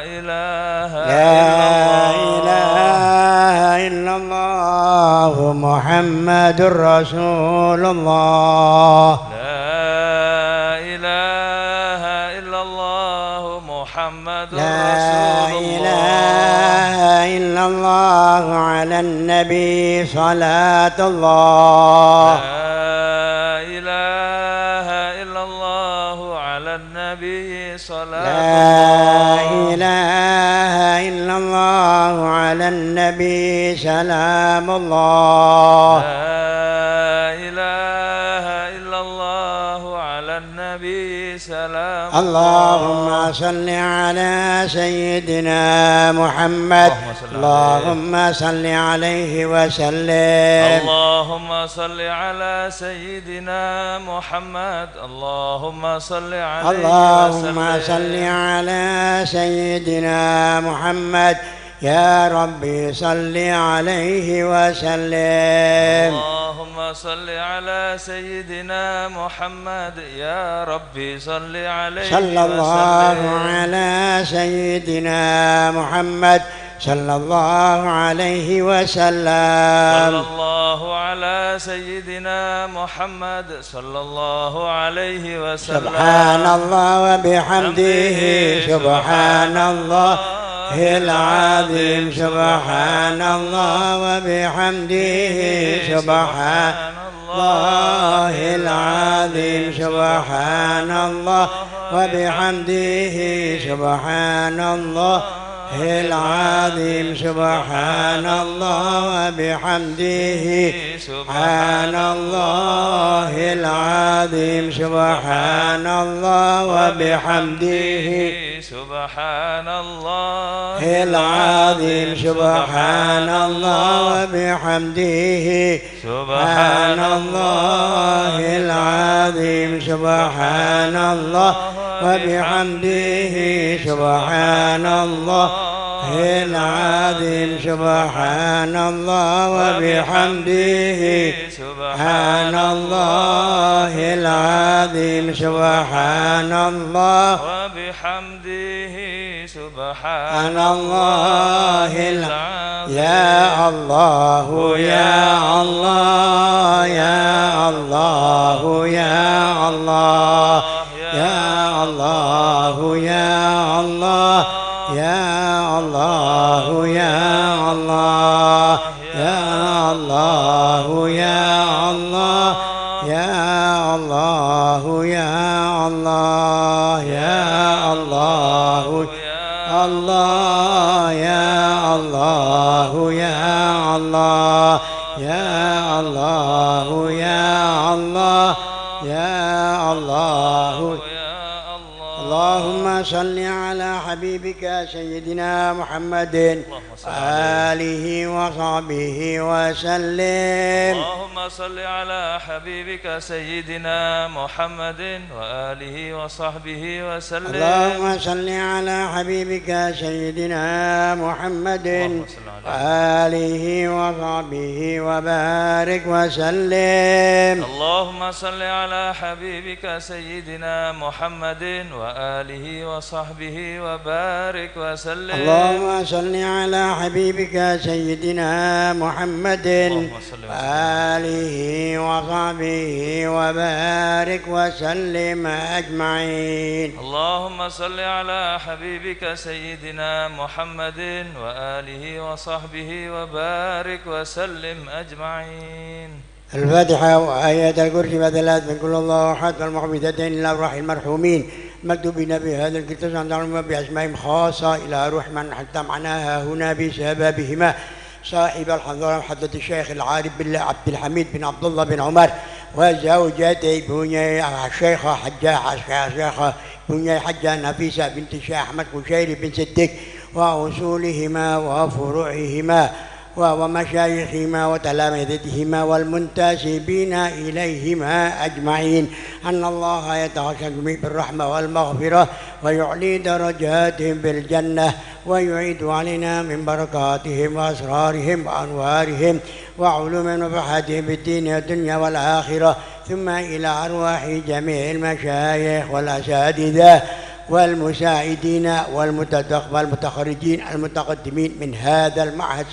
إله لا إلا الله إله إلا الله محمد رسول الله لا إله إلا الله محمد لا رسول الله إله إلا الله على النبي صلاة الله لا إله إلا الله على النبي صلاة لا الله إله إلا الله على النبي سلام الله لا إله إلا الله على النبي سلام اللهم صل على سيدنا محمد اللهم صل عليه وسلم اللهم صل على سيدنا محمد اللهم صل عليه اللهم وسلم صل على سيدنا محمد يا ربي صل عليه وسلم اللهم صل على سيدنا محمد يا ربي صل عليه صلى الله وسلم على سيدنا محمد صلى الله عليه وسلم صلى الله على سيدنا محمد صلى الله عليه وسلم سبحان الله وبحمده سبحان الله العظيم سبحان الله وبحمده سبحان الله العظيم سبحان الله وبحمده سبحان الله العظيم سبحان الله وبحمده سبحان الله العظيم سبحان الله وبحمده سبحان الله العظيم سبحان الله وبحمده سبحان الله العظيم سبحان الله وبحمده سبحان الله العظيم سبحان الله وبحمده سبحان الله العظيم سبحان الله وبحمده سبحان الله العظيم يا الله يا الله يا الله يا الله يا الله يا الله يا الله يا الله يا الله يا الله يا الله يا الله يا الله الله يا الله الله يا الله يا الله يا الله. اللهم صل على حبيبك سيدنا محمد وآله وصحبه وسلم. اللهم صل على حبيبك سيدنا محمد وآله وصحبه وسلم. اللهم صل على حبيبك سيدنا محمد وآله وصحبه وبارك وسلم. اللهم صل على حبيبك سيدنا محمد وآله وصحبه وبارك وسلم. اللهم صل على حبيبك سيدنا محمد وآله وصحبه وبارك وسلم أجمعين. اللهم صل على حبيبك سيدنا محمد وآله وصحبه وبارك وسلم أجمعين. الفاتحة وآيات الكرسي وثلاث من كل الله أحد والمعوذتين إلى أرواح المرحومين مكتوبين بهذا الكتاب عن تعلم بأسمائهم خاصة إلى روح من حتى معناها هنا بسببهما صاحب الحضرة حضرة الشيخ العارف بالله عبد الحميد بن عبد الله بن عمر وزوجته بني الشيخة بني حجة نفيسة بنت الشيخ أحمد كشيري بن صديق وأصولهما وفروعهما ومشايخهما وتلامذتهما والمنتسبين إليهما أجمعين أن الله يتغشى بالرحمة والمغفرة ويعلي درجاتهم بالجنة ويعيد علينا من بركاتهم وأسرارهم وأنوارهم وعلوم ونفحاتهم بالدين والدنيا والآخرة ثم إلى أرواح جميع المشايخ والأساتذة والمساعدين والمتخرجين المتقدمين من هذا المعهد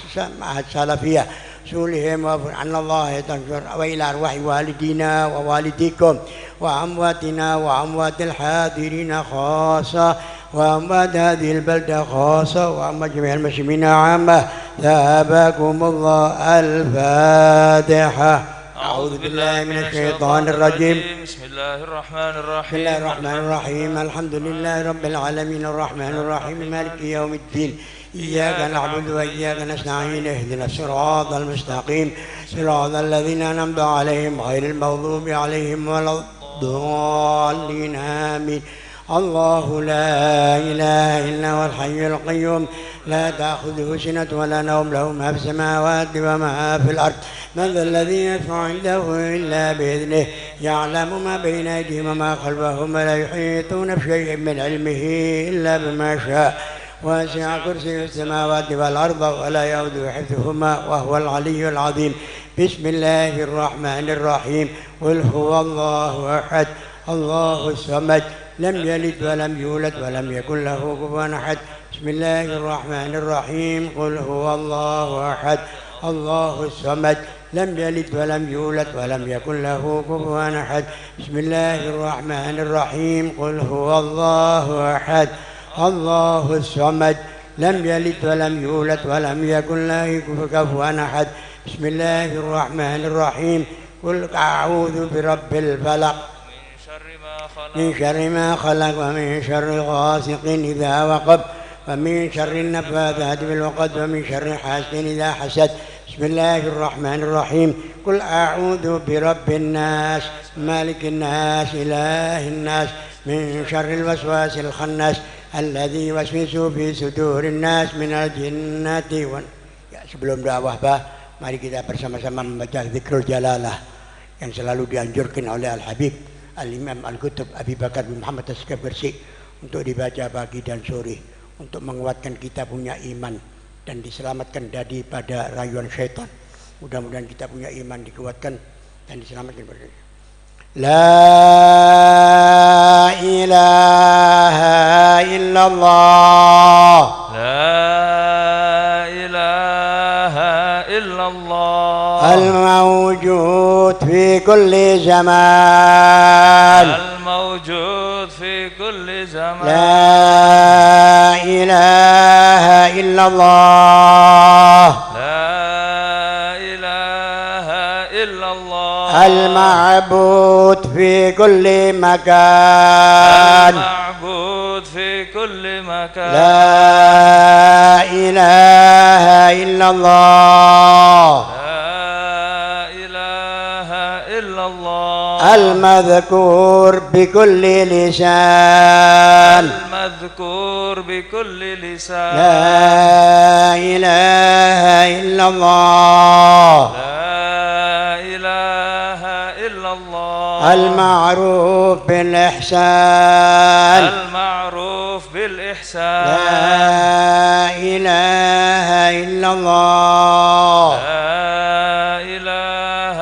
السلفية سولهم أن الله يتنشر وإلى أرواح والدينا ووالديكم وأمواتنا وأموات الحاضرين خاصة وأموات هذه البلدة خاصة وأموات جميع المسلمين عامة. ثابكم الله. الفاتحة. أعوذ بالله من الشيطان الرجيم. بسم الله الرحمن الرحيم. بسم الله الرحمن الرحيم. الحمد لله رب العالمين الرحمن الرحيم مالك يوم الدين إياك نعبد وإياك نستعين اهدنا الصراط المستقيم صراط الذين أنعمت عليهم غير المغضوب عليهم ولا الضالين آمين. الله لا إله إلا هو الحي القيوم لا تأخذه سنة ولا نوم له ما في السماوات وما في الأرض من ذا الذي يشفع عنده إلا بإذنه يعلم ما بين أيديهم وما خلفهم ولا يحيطون بشيء من علمه إلا بما شاء وسع كرسي السماوات والأرض ولا يؤوده حفظهما وهو العلي العظيم. بسم الله الرحمن الرحيم. قل هو الله أحد الله الصمد لم يلد ولم يولد ولم يكن له كفوا أحد. بسم الله الرحمن الرحيم. قل هو الله أحد الله الصمد لم يلد ولم يولد ولم يكن له كفوا أحد. بسم الله الرحمن الرحيم. قل هو الله أحد الله الصمد لم يلد ولم يولد ولم يكن له كفوا أحد. بسم الله الرحمن الرحيم. قل أعوذ برب الفلق من شر ما خلق ومن شر غاسق إذا وقب ومن شر النفاثات في العقد ومن شر حاسد إذا حسد. بسم الله الرحمن الرحيم. قل أعوذ برب الناس مالك الناس إله الناس من شر الوسواس الخناس الذي يوسوس في صدور الناس من الجنة Sebelum dakwah mari kita bersama-sama membaca Zikrul Jalalah yang selalu dianjurkan oleh Al-Habib Al-Imam Al-Qutb Abi Bakar bin Muhammad As-Saqiafi untuk dibaca pagi dan sore untuk menguatkan kita punya iman dan diselamatkan daripada rayuan syaitan. Mudah-mudahan kita punya iman dikuatkan dan diselamatkan dari La ilaha illallah. La ilaha illallah. Al-mawjud fi kulli zaman. Al-mawjud fi kulli zaman. La ilaha illallah. المعبود في كل مكان. المعبود موجود في كل مكان. لا إله إلا الله. لا إله إلا الله. المذكور بكل لسان. المذكور بكل لسان. لا إله إلا الله. لا إله إلا الله. المعروف بالإحسان. المعروف بالإحسان. لا إله إلا الله. لا إله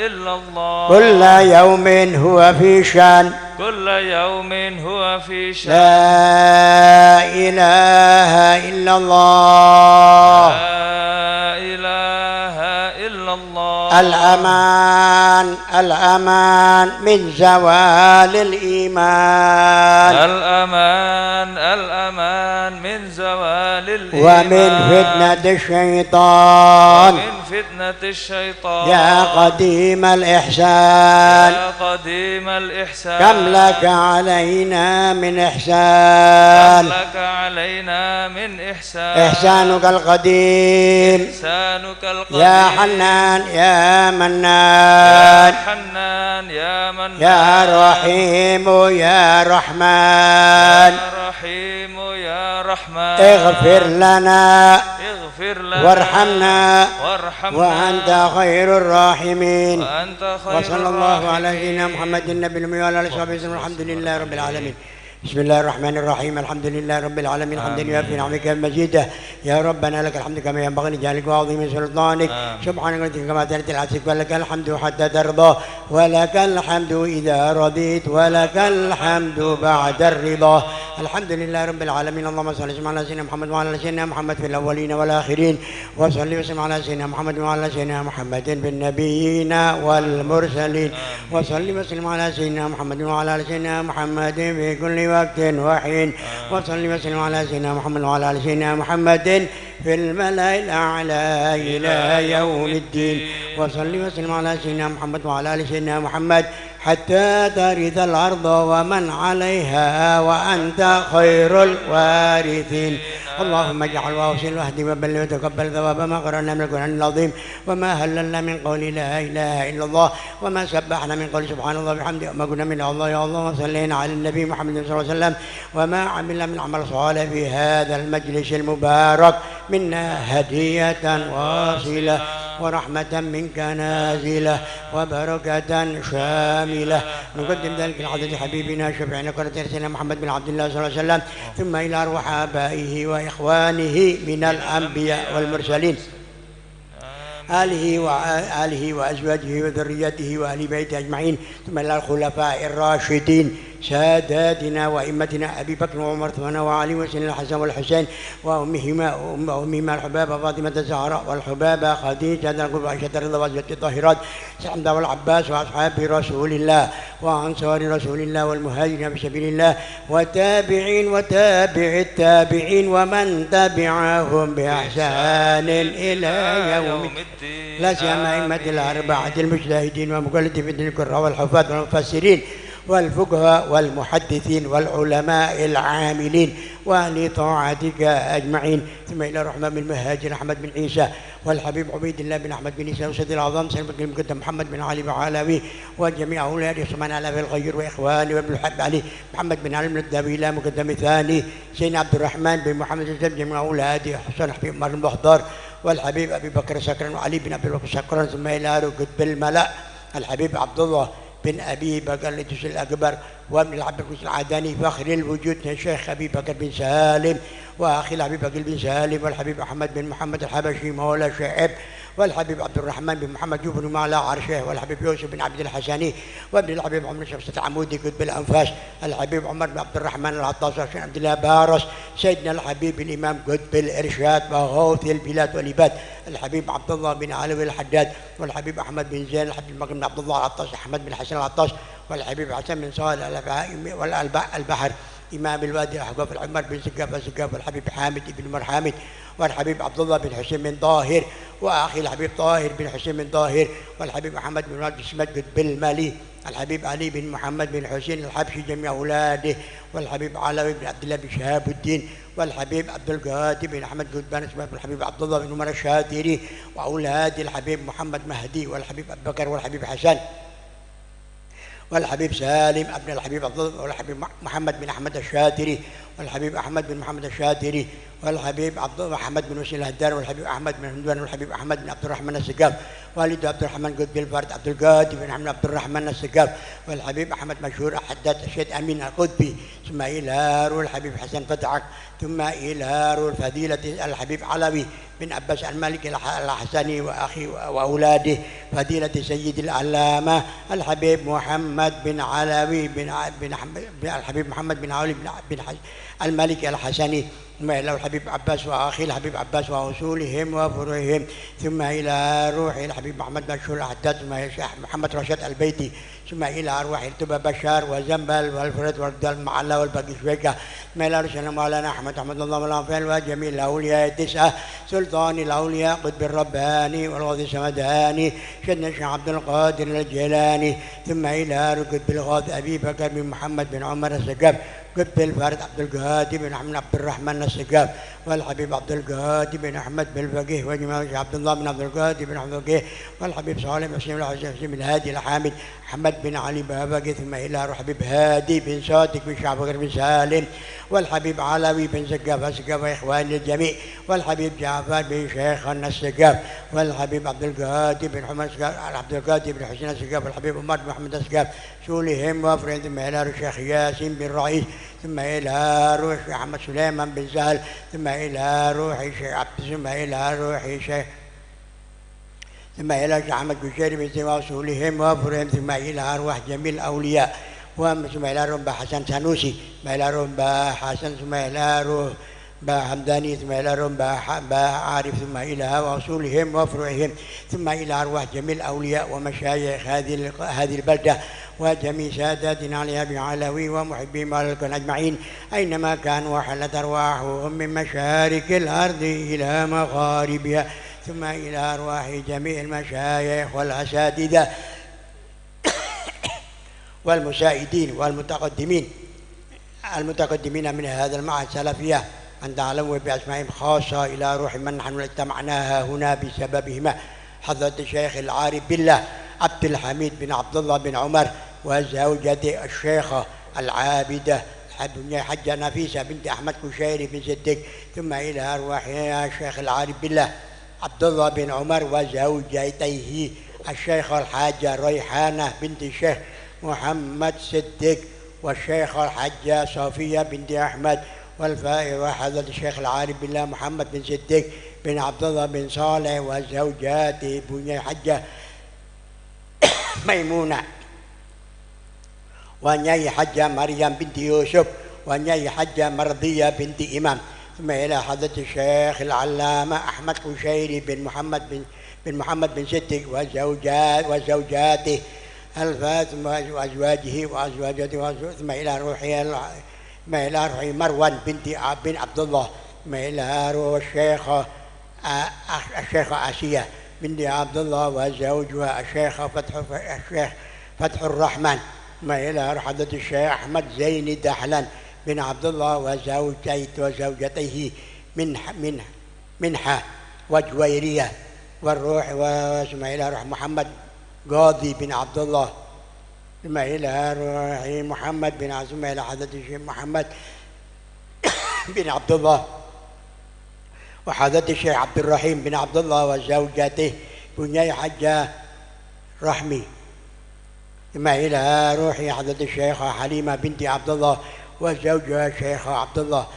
إلا الله. كل يوم هو في شان. كل يوم هو في شان. لا إله إلا الله. لا إله إلا الله. الأمان الأمان من زوال الإيمان. الأمان الأمان من زوال الإيمان. ومن فتنة الشيطان. ومن فتنة الشيطان. يا قديم الإحسان. يا قديم الإحسان. كم لك علينا من إحسان. كم لك علينا من إحسان. إحسانك القديم. إحسانك القديم. يا حنان يا منان. يا حنان يا منان. يا رحيم يا رحمن. يا رحيم يا رحمن. اغفر لنا اغفر لنا وارحمنا وارحمنا وأنت خير الراحمين. وأنت خير وصلى الله على الراحمين. سيدنا محمد النبي الأمي وعلى آله وصحبه وسلم. الحمد لله رب العالمين. بسم الله الرحمن الرحيم. الحمد لله رب العالمين حمدا يوافي نعمك المجيدة. يا ربنا لك الحمد كما ينبغي لجلالك وعظيم سلطانك. سبحانك وتعالى كما تنت العسك. ولك الحمد حتى ترضى. ولك الحمد إذا رضيت. ولك الحمد بعد الرضا. الحمد لله رب العالمين. اللهم صل وسلم على سيدنا محمد وعلى سيدنا محمد في الأولين والآخرين. وصل وسلم على سيدنا محمد وعلى سيدنا محمد بالنبيين والمرسلين. وصل وسلم على سيدنا محمد وعلى سيدنا محمد في كل وقت وحين. وصل وسلم على سيدنا محمد وعلى آل سيدنا محمد في الملأ الأعلى إلى يوم الدين. وصل وسلم على سيدنا محمد وعلى آل سيدنا محمد حتى ترث الأرض ومن عليها وأنت خير الوارثين. اللهم اجعل واوصل واهدي وبلغ وتقبل ثواب ما قرأنا من القرآن العظيم وما هللنا من قول لا إله إلا الله وما سبحنا من قول سبحان الله بحمده وما قلنا من الله يا الله. وصلينا على النبي محمد صلى الله عليه وسلم وما عملنا من عمل صالح في هذا المجلس المبارك منا هدية واصلة ورحمة منك نازلة وبركة شاملة. نقدم ذلك العدد حبيبنا شفيعنا قرة سيدنا محمد بن عبد الله صلى الله عليه وسلم ثم إلى أرواح آبائه وإخوانه من الأنبياء والمرسلين آله وأزواجه وذريته وأهل بيته أجمعين ثم إلى الخلفاء الراشدين ساداتنا وأئمتنا أبي بكر وعمر عثمان وعلي وسيدنا الحسن والحسين وأمهما الحبابة فاطمة الزهراء والحبابة خديجة وعائشة رضي الله عنها الطاهرات سعد والعباس وأصحاب رسول الله وأنصار رسول الله والمهاجرين في سبيل الله وتابعين وتابع التابعين ومن تبعهم بإحسان إلى يوم الدين. لا سيما أئمة الأربعة المجتهدين ومقلدين في الدين القراء والحفاظ والمفسرين والفقهاء والمحدثين والعلماء العاملين وأهل طاعتك أجمعين ثم إلى الرحمن بن المهاجر أحمد بن عيسى والحبيب عبيد الله بن أحمد بن عيسى وسيد الأعظم سيد بن المقدم محمد بن علي بعلاوي وجميع أولاد عثمان على الخير وإخواني وابن الحب علي محمد بن علي بن الدبيلة مقدم ثاني سيدنا عبد الرحمن بن محمد الزب جميع أولادي حسن حبيب عمر المحضر والحبيب أبي بكر سكرا وعلي بن أبي بكر سكرا ثم إلى ركب الملأ الحبيب عبد الله بن أبي بكر الإدريس الأكبر وابن العباس العدني فخر الوجود الشيخ أبي بكر بن سالم وأخي أبي بكر بن سالم والحبيب أحمد بن محمد الحبشي مولى شعب والحبيب عبد الرحمن بن محمد يبن على عرشه والحبيب يوسف بن عبد الحسني وابن الحبيب عمر شمسة عمودي قطب الأنفاس الحبيب عمر بن عبد الرحمن العطاس وشيخ عبد الله بارس سيدنا الحبيب الإمام قطب الإرشاد وغوث البلاد والعباد الحبيب عبد الله بن علوي الحداد والحبيب أحمد بن زين الحبيب بن عبد الله العطاس أحمد بن حسن العطاس والحبيب حسن بن صالح والبحر إمام الوادي الأحقاف العمر بن سقاف السقاف والحبيب حامد بن مرحامد والحبيب عبد الله بن حسين بن طاهر وأخي الحبيب طاهر بن حسين بن طاهر والحبيب محمد بن ناجس مسجد بالمالي الحبيب علي بن محمد بن حسين الحبشي جميع أولاده والحبيب علوي بن عبد الله بن شهاب الدين والحبيب عبد القادر بن أحمد قدبان اسمه الحبيب عبد الله بن عمر الشاتري وأولاد الحبيب محمد مهدي والحبيب أبو بكر والحبيب حسن والحبيب سالم ابن الحبيب عبد الله والحبيب محمد بن أحمد الشاتري والحبيب أحمد بن محمد الشاتري والحبيب عبد محمد بن وسيل الهدار والحبيب أحمد بن هندوان والحبيب أحمد بن عبد الرحمن السقاف والد عبد الرحمن قطب الفرد عبد القادر بن محمد عبد الرحمن السقاف والحبيب أحمد مشهور حداد الشيخ أمين القطبي ثم إلى الحبيب حسن فتحك ثم إلى فضيلة الحبيب علوي بن عباس المالك الحسني وأخي وأولاده فضيلة سيد العلامة الحبيب محمد بن علوي بن الحبيب محمد بن علوي بن المالك الحسني ثم إلى الحبيب عباس وأخي الحبيب عباس وأصولهم وفروعهم ثم إلى روح الحبيب محمد مشهور الحداد ثم إلى الشيخ محمد رشاد البيتي ثم إلى أرواح التبى بشار وزنبل والفرد والردال المعلى والباقي شويكة ثم إلى رسول مولانا أحمد أحمد الله والأنفال وجميع الأولياء التسعة سلطان الأولياء قطب الرباني والغوث السمداني سيدنا الشيخ عبد القادر الجيلاني ثم إلى ركب الغوث أبي بكر بن محمد بن عمر السقاف قطب الفارد عبد القادر بن أحمد عبد الرحمن السقاف والحبيب عبد القادر بن أحمد بن الفقيه وجمال عبد الله بن عبد القادر بن أحمد الفقيه والحبيب صالح بن مسلم الحسين بن هادي الحامد محمد بن علي بابقي ثم إلى الحبيب هادي بن صادق بن شعبكر بن سالم والحبيب علوي بن سقاف السقاف وإخواني الجميع والحبيب جعفر بن شيخ السقاف والحبيب عبد القادر بن حمد عبد القادر بن حسين السقاف والحبيب عمر بن محمد السقاف سولهم وفرين ثم إلى الشيخ ياسين بن رئيس ثم إلى روح أحمد سليمان بن سهل ثم إلى روح شيخ عبد ثم إلى روح شيخ ثم إلى شيخ أحمد بشير بن سما وسولهم وفرهم ثم إلى أرواح جميع الأولياء ثم إلى رمبا حسن سنوسي ثم إلى رمبا حسن ثم إلى رمبا حمداني ثم إلى رمبا عارف ثم إلى وصولهم وفروعهم ثم إلى أرواح جميع الأولياء ومشايخ هذه البلدة وجميع ساداتنا عليها بعلوي ومحبين مالكم أجمعين أينما كانوا وحلت أرواحهم من مشارق الأرض إلى مغاربها ثم إلى أرواح جميع المشايخ والأساتذة والمساعدين والمتقدمين المتقدمين من هذا المعهد السلفية أن تعلموا بأسمائهم خاصة إلى روح من نحن اجتمعناها هنا بسببهما حضرة الشيخ العارف بالله عبد الحميد بن عبد الله بن عمر وزوجته الشيخة العابدة حجة نفيسة بنت أحمد كشيري بن صديق ثم إلى أرواح الشيخ العارف بالله عبد الله بن عمر وزوجته الشيخة الحاجة ريحانة بنت الشيخ محمد صديق والشيخة الحاجة صفية بنت أحمد والفائر وحضرة الشيخ العارف بالله محمد بن صديق بن عبد الله بن صالح وزوجاته بني حجة ميمونة ونيي حجة مريم بنت يوسف ونيي حجة مرضية بنت إمام ثم إلى حضرة الشيخ العلامة أحمد كشيري بن محمد بن صديق وزوجاته ثم وأزواجه ثم إلى روحه مروان بن عبد الله ثم إلى روح الشيخة آسية بنت عبد الله وزوجها الشيخ فتح الرحمن ثم إلى حضرة الشيخ أحمد زين دحلان بن عبد الله وزوجته منحة وجويرية والروح ثم إلى روح محمد قاضي بن عبد الله ثم إلى روح محمد بن ثم إلى حضرة الشيخ محمد بن عبد الله وحضرة الشيخ عبد الرحيم بن عبد الله وزوجته بني حجة رحمي ثم إلى روح حضرة الشيخة حليمة بنت عبد الله وزوجها الشيخ عبد الله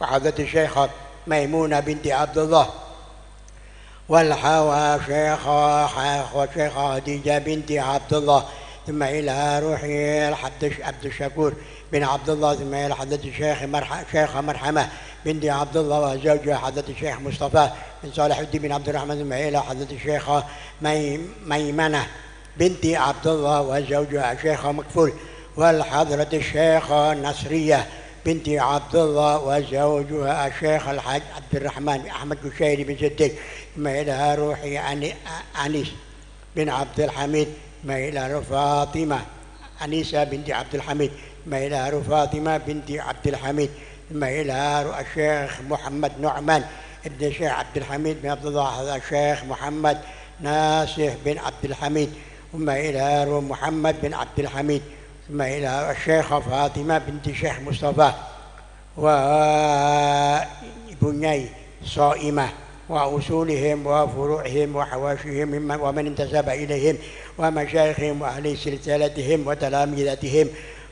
وحضرة الشيخة ميمونة بنت عبد الله والحوا شيخة خديجة بنت عبد الله ثم إلى روح عبد الشكور بن عبد الله ثم إلى حضرة الشيخة مرحمة بنت عبد الله وزوجها حضرة الشيخ مصطفى بن صالح الدين بن عبد الرحمن ثم إلى حضرة الشيخة ميمنة بنت عبد الله وزوجها الشيخة مكفول والحضرة الشيخة نصرية بنت عبد الله وزوجها الشيخ الحاج عبد الرحمن أحمد كشيري بن صديق، ما إلى روحي أنيس بن عبد الحميد، ما إلى فاطمة أنيسة بنت عبد الحميد، ما إلى فاطمة بنت عبد الحميد، ما إلى الشيخ محمد نعمان ابن الشيخ عبد الحميد بن عبد الله، الشيخ محمد ناصح بن عبد الحميد، ثم إلى محمد بن عبد الحميد، ثم إلى الشيخة فاطمة بنت الشيخ مصطفى وبني صائمة وأصولهم وفروعهم وحواشيهم ومن انتسب إليهم ومشايخهم وأهل سلسلتهم وتلامذتهم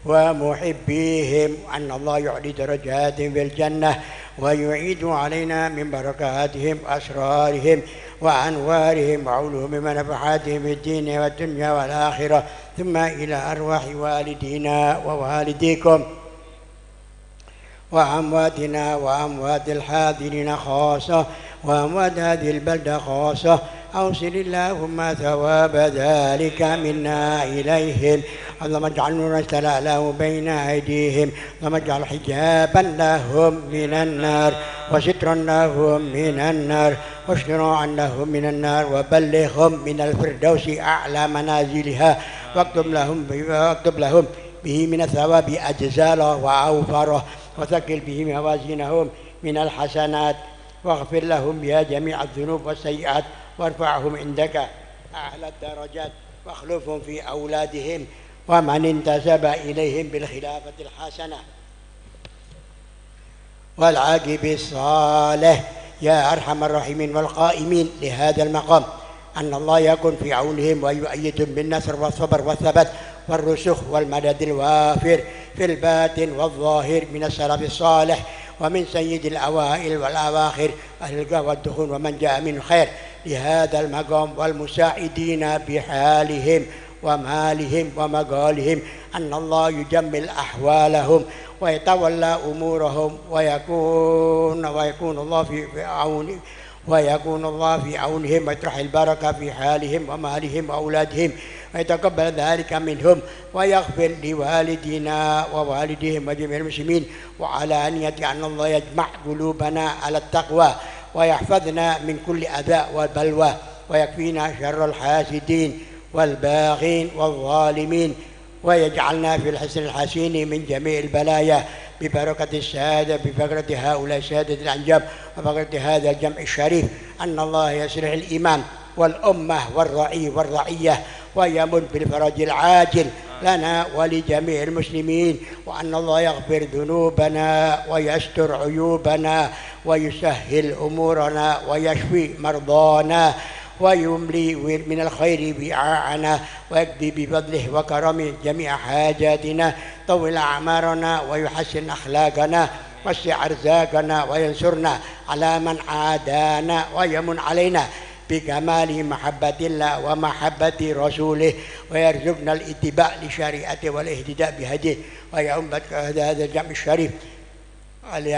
ومحبيهم، أن الله يعلي درجاتهم في الجنة ويعيد علينا من بركاتهم وأسرارهم وأنوارهم وعلوم ونفحاتهم في الدين والدنيا والآخرة، ثم إلى أرواح والدينا ووالديكم وأمواتنا وأموات الحاضرين خاصة وأموات هذه البلدة خاصة، أوصل اللهم ثواب ذلك منا إليهم، اللهم اجعل نورا استلاله بين أيديهم، اللهم اجعل حجابا لهم من النار وسترا لهم من النار واشتراعا لهم من النار، وبلغهم من الفردوس أعلى منازلها، واكتب لهم به من الثواب أجزاله وأوفره، وثقل به موازينهم من الحسنات، واغفر لهم بها جميع الذنوب والسيئات، وارفعهم عندك أعلى الدرجات، واخلفهم في أولادهم ومن انتسب إليهم بالخلافة الحسنة والعاقب الصالح يا أرحم الراحمين. والقائمين لهذا المقام أن الله يكون في عونهم ويؤيدهم بالنصر والصبر والثبات والرسوخ والمدد الوافر في الباطن والظاهر من السلف الصالح ومن سيد الأوائل والأواخر أهل القهوة والدخول ومن جاء من خير لهذا المقام، والمساعدين بحالهم ومالهم ومقالهم، أن الله يجمل أحوالهم ويتولى أمورهم ويكون الله في عونهم ويطرح البركة في حالهم ومالهم وأولادهم، ويتقبل ذلك منهم ويغفر لوالدينا ووالديهم وجميع المسلمين، وعلى أنية أن الله يجمع قلوبنا على التقوى ويحفظنا من كل أذى وبلوى، ويكفينا شر الحاسدين والباغين والظالمين، ويجعلنا في الحسن الحسين من جميع البلايا ببركة الشهادة بفقرة هؤلاء الشهادة الأنجاب وفقرة هذا الجمع الشريف، أن الله يصلح الإمام والأمة والرعي والرعية ويمن بالفرج العاجل لنا ولجميع المسلمين، وأن الله يغفر ذنوبنا ويستر عيوبنا ويسهل أمورنا ويشفي مرضانا ويملي من الخير وعاءنا ويقضي بفضله وكرمه جميع حاجاتنا، طول أعمارنا ويحسن أخلاقنا وسع أرزاقنا وينصرنا على من عادانا ويمن علينا بكمال محبة الله ومحبة رسوله، ويرزقنا الاتباع لشريعته والاهتداء بهديه، ويعم هذا الجمع الشريف على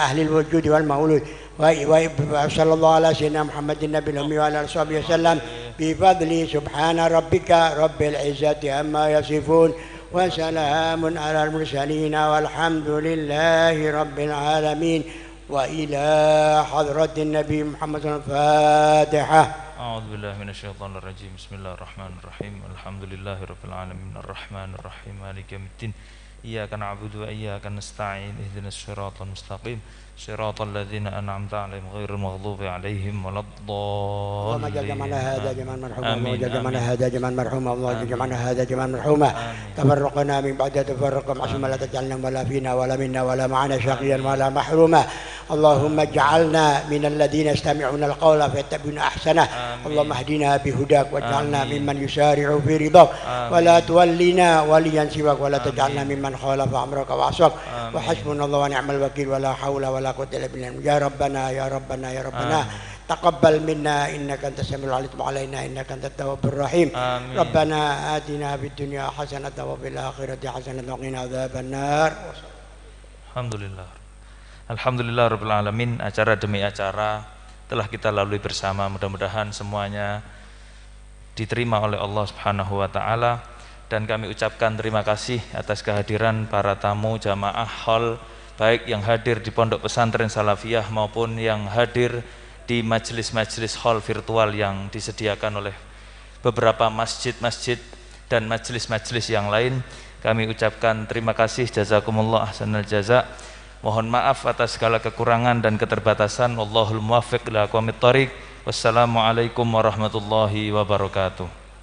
أهل الوجود والمولود، وصلى الله على سيدنا محمد النبي الأمي وعلى آله وصحبه وسلم بفضل سبحان ربك رب العزة عما يصفون وسلام على المرسلين والحمد لله رب العالمين. وإلى حضرة النبي محمد الفاتحة. أعوذ بالله من الشيطان الرجيم. بسم الله الرحمن الرحيم. الحمد لله رب العالمين الرحمن الرحيم مالك يوم الدين إياك نعبد وإياك نستعين اهدنا الصراط المستقيم صراط الذين أنعمت عليهم غير المغضوب عليهم ولا الضالين. اللهم اجعل جمعنا هذا جمعا مرحوما واجعل جمعنا هذا جمعا مرحوما واجعل جمعنا هذا جمعا مرحوما تفرقنا من بعد تفرق معصوما لا تجعلنا ولا فينا ولا منا ولا معنا شقيا ولا محروما. اللهم اجعلنا من الذين يستمعون القول فيتبعون أحسنه. اللهم اهدنا بهداك واجعلنا ممن يسارع في رضاك ولا تولنا وليا سواك ولا تجعلنا ممن خالف أمرك وعصاك. وحسبنا الله ونعم الوكيل ولا حول ولا قوة إلا بالله. يا ربنا يا ربنا يا ربنا تقبل منا إنك أنت السميع العليم علينا إنك أنت التواب الرحيم. ربنا آتنا في الدنيا حسنة وفي الآخرة حسنة وقنا عذاب النار. Alhamdulillah Rabbil Alamin. Acara demi acara telah kita lalui bersama, mudah-mudahan semuanya diterima oleh Allah Subhanahu wa Ta'ala dan kami ucapkan terima kasih atas kehadiran para tamu jamaah hall, baik yang hadir di Pondok Pesantren Salafiyah maupun yang hadir di majelis-majelis hall virtual yang disediakan oleh beberapa masjid-masjid dan majelis-majelis yang lain. Kami ucapkan terima kasih, jazakumullah ahsanal jaza. Mohon maaf atas segala kekurangan dan keterbatasan. Wallahul muwaffiq ila aqwamit thoriq. Wassalamualaikum warahmatullahi wabarakatuh.